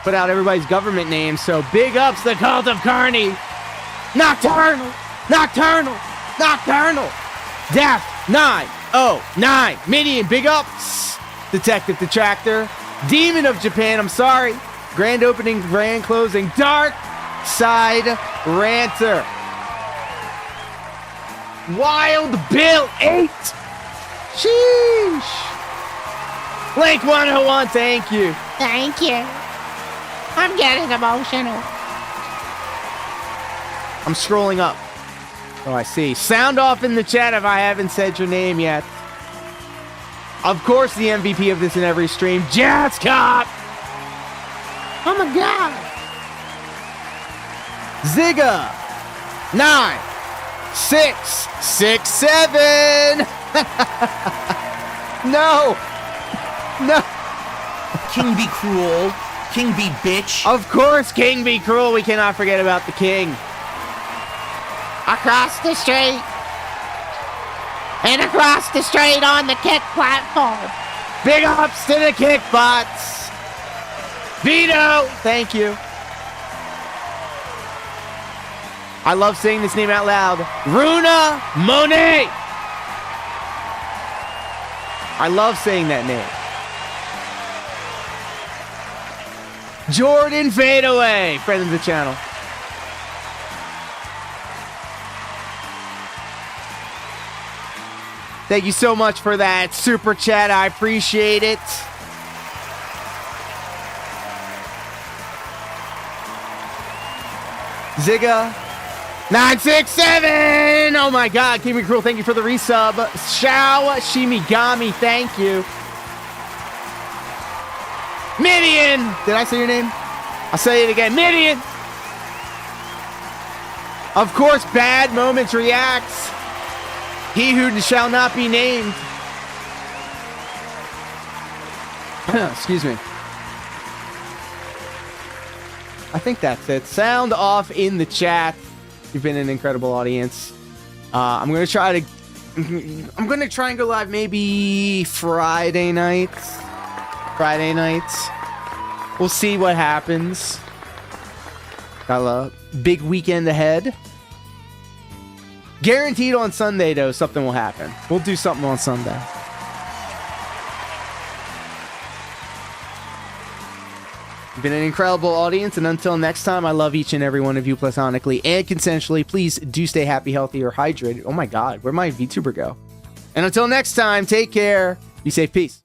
put out everybody's government names. So big ups the Cult of Carney. Nocturnal. Death 909. Minion, big ups. Detective Detractor. Demon of Japan, I'm sorry. Grand opening, grand closing. Dark Side Ranter. Wild Bill 8. Sheesh. Link 101, thank you. Thank you. I'm getting emotional. I'm scrolling up. Oh, I see. Sound off in the chat if I haven't said your name yet. Of course, the MVP of this in every stream, Jazz Cop. Oh my God. Zigga 9667. No. King be cruel. King be bitch. Of course, King be cruel. We cannot forget about the king. Across the street. And across the street on the kick platform. Big ups to the kickbots. Vito, thank you. I love saying this name out loud. Runa Monet. I love saying that name. Jordan Fadeaway, friend of the channel. Thank you so much for that super chat. I appreciate it. Zigga 967. Oh my God, King Be Cruel, thank you for the resub. Shao Shimigami, thank you. Midian, did I say your name? I'll say it again. Midian. Of course, Bad Moments reacts. He who shall not be named. Excuse me. I think that's it. Sound off in the chat. You've been an incredible audience. I'm gonna try and go live maybe Friday nights. We'll see what happens. Got a big weekend ahead. Guaranteed on Sunday, though, something will happen. We'll do something on Sunday. You've been an incredible audience, and until next time, I love each and every one of you platonically and consensually. Please do stay happy, healthy, or hydrated. Oh my God, where'd my VTuber go? And until next time, take care. Be safe. Peace.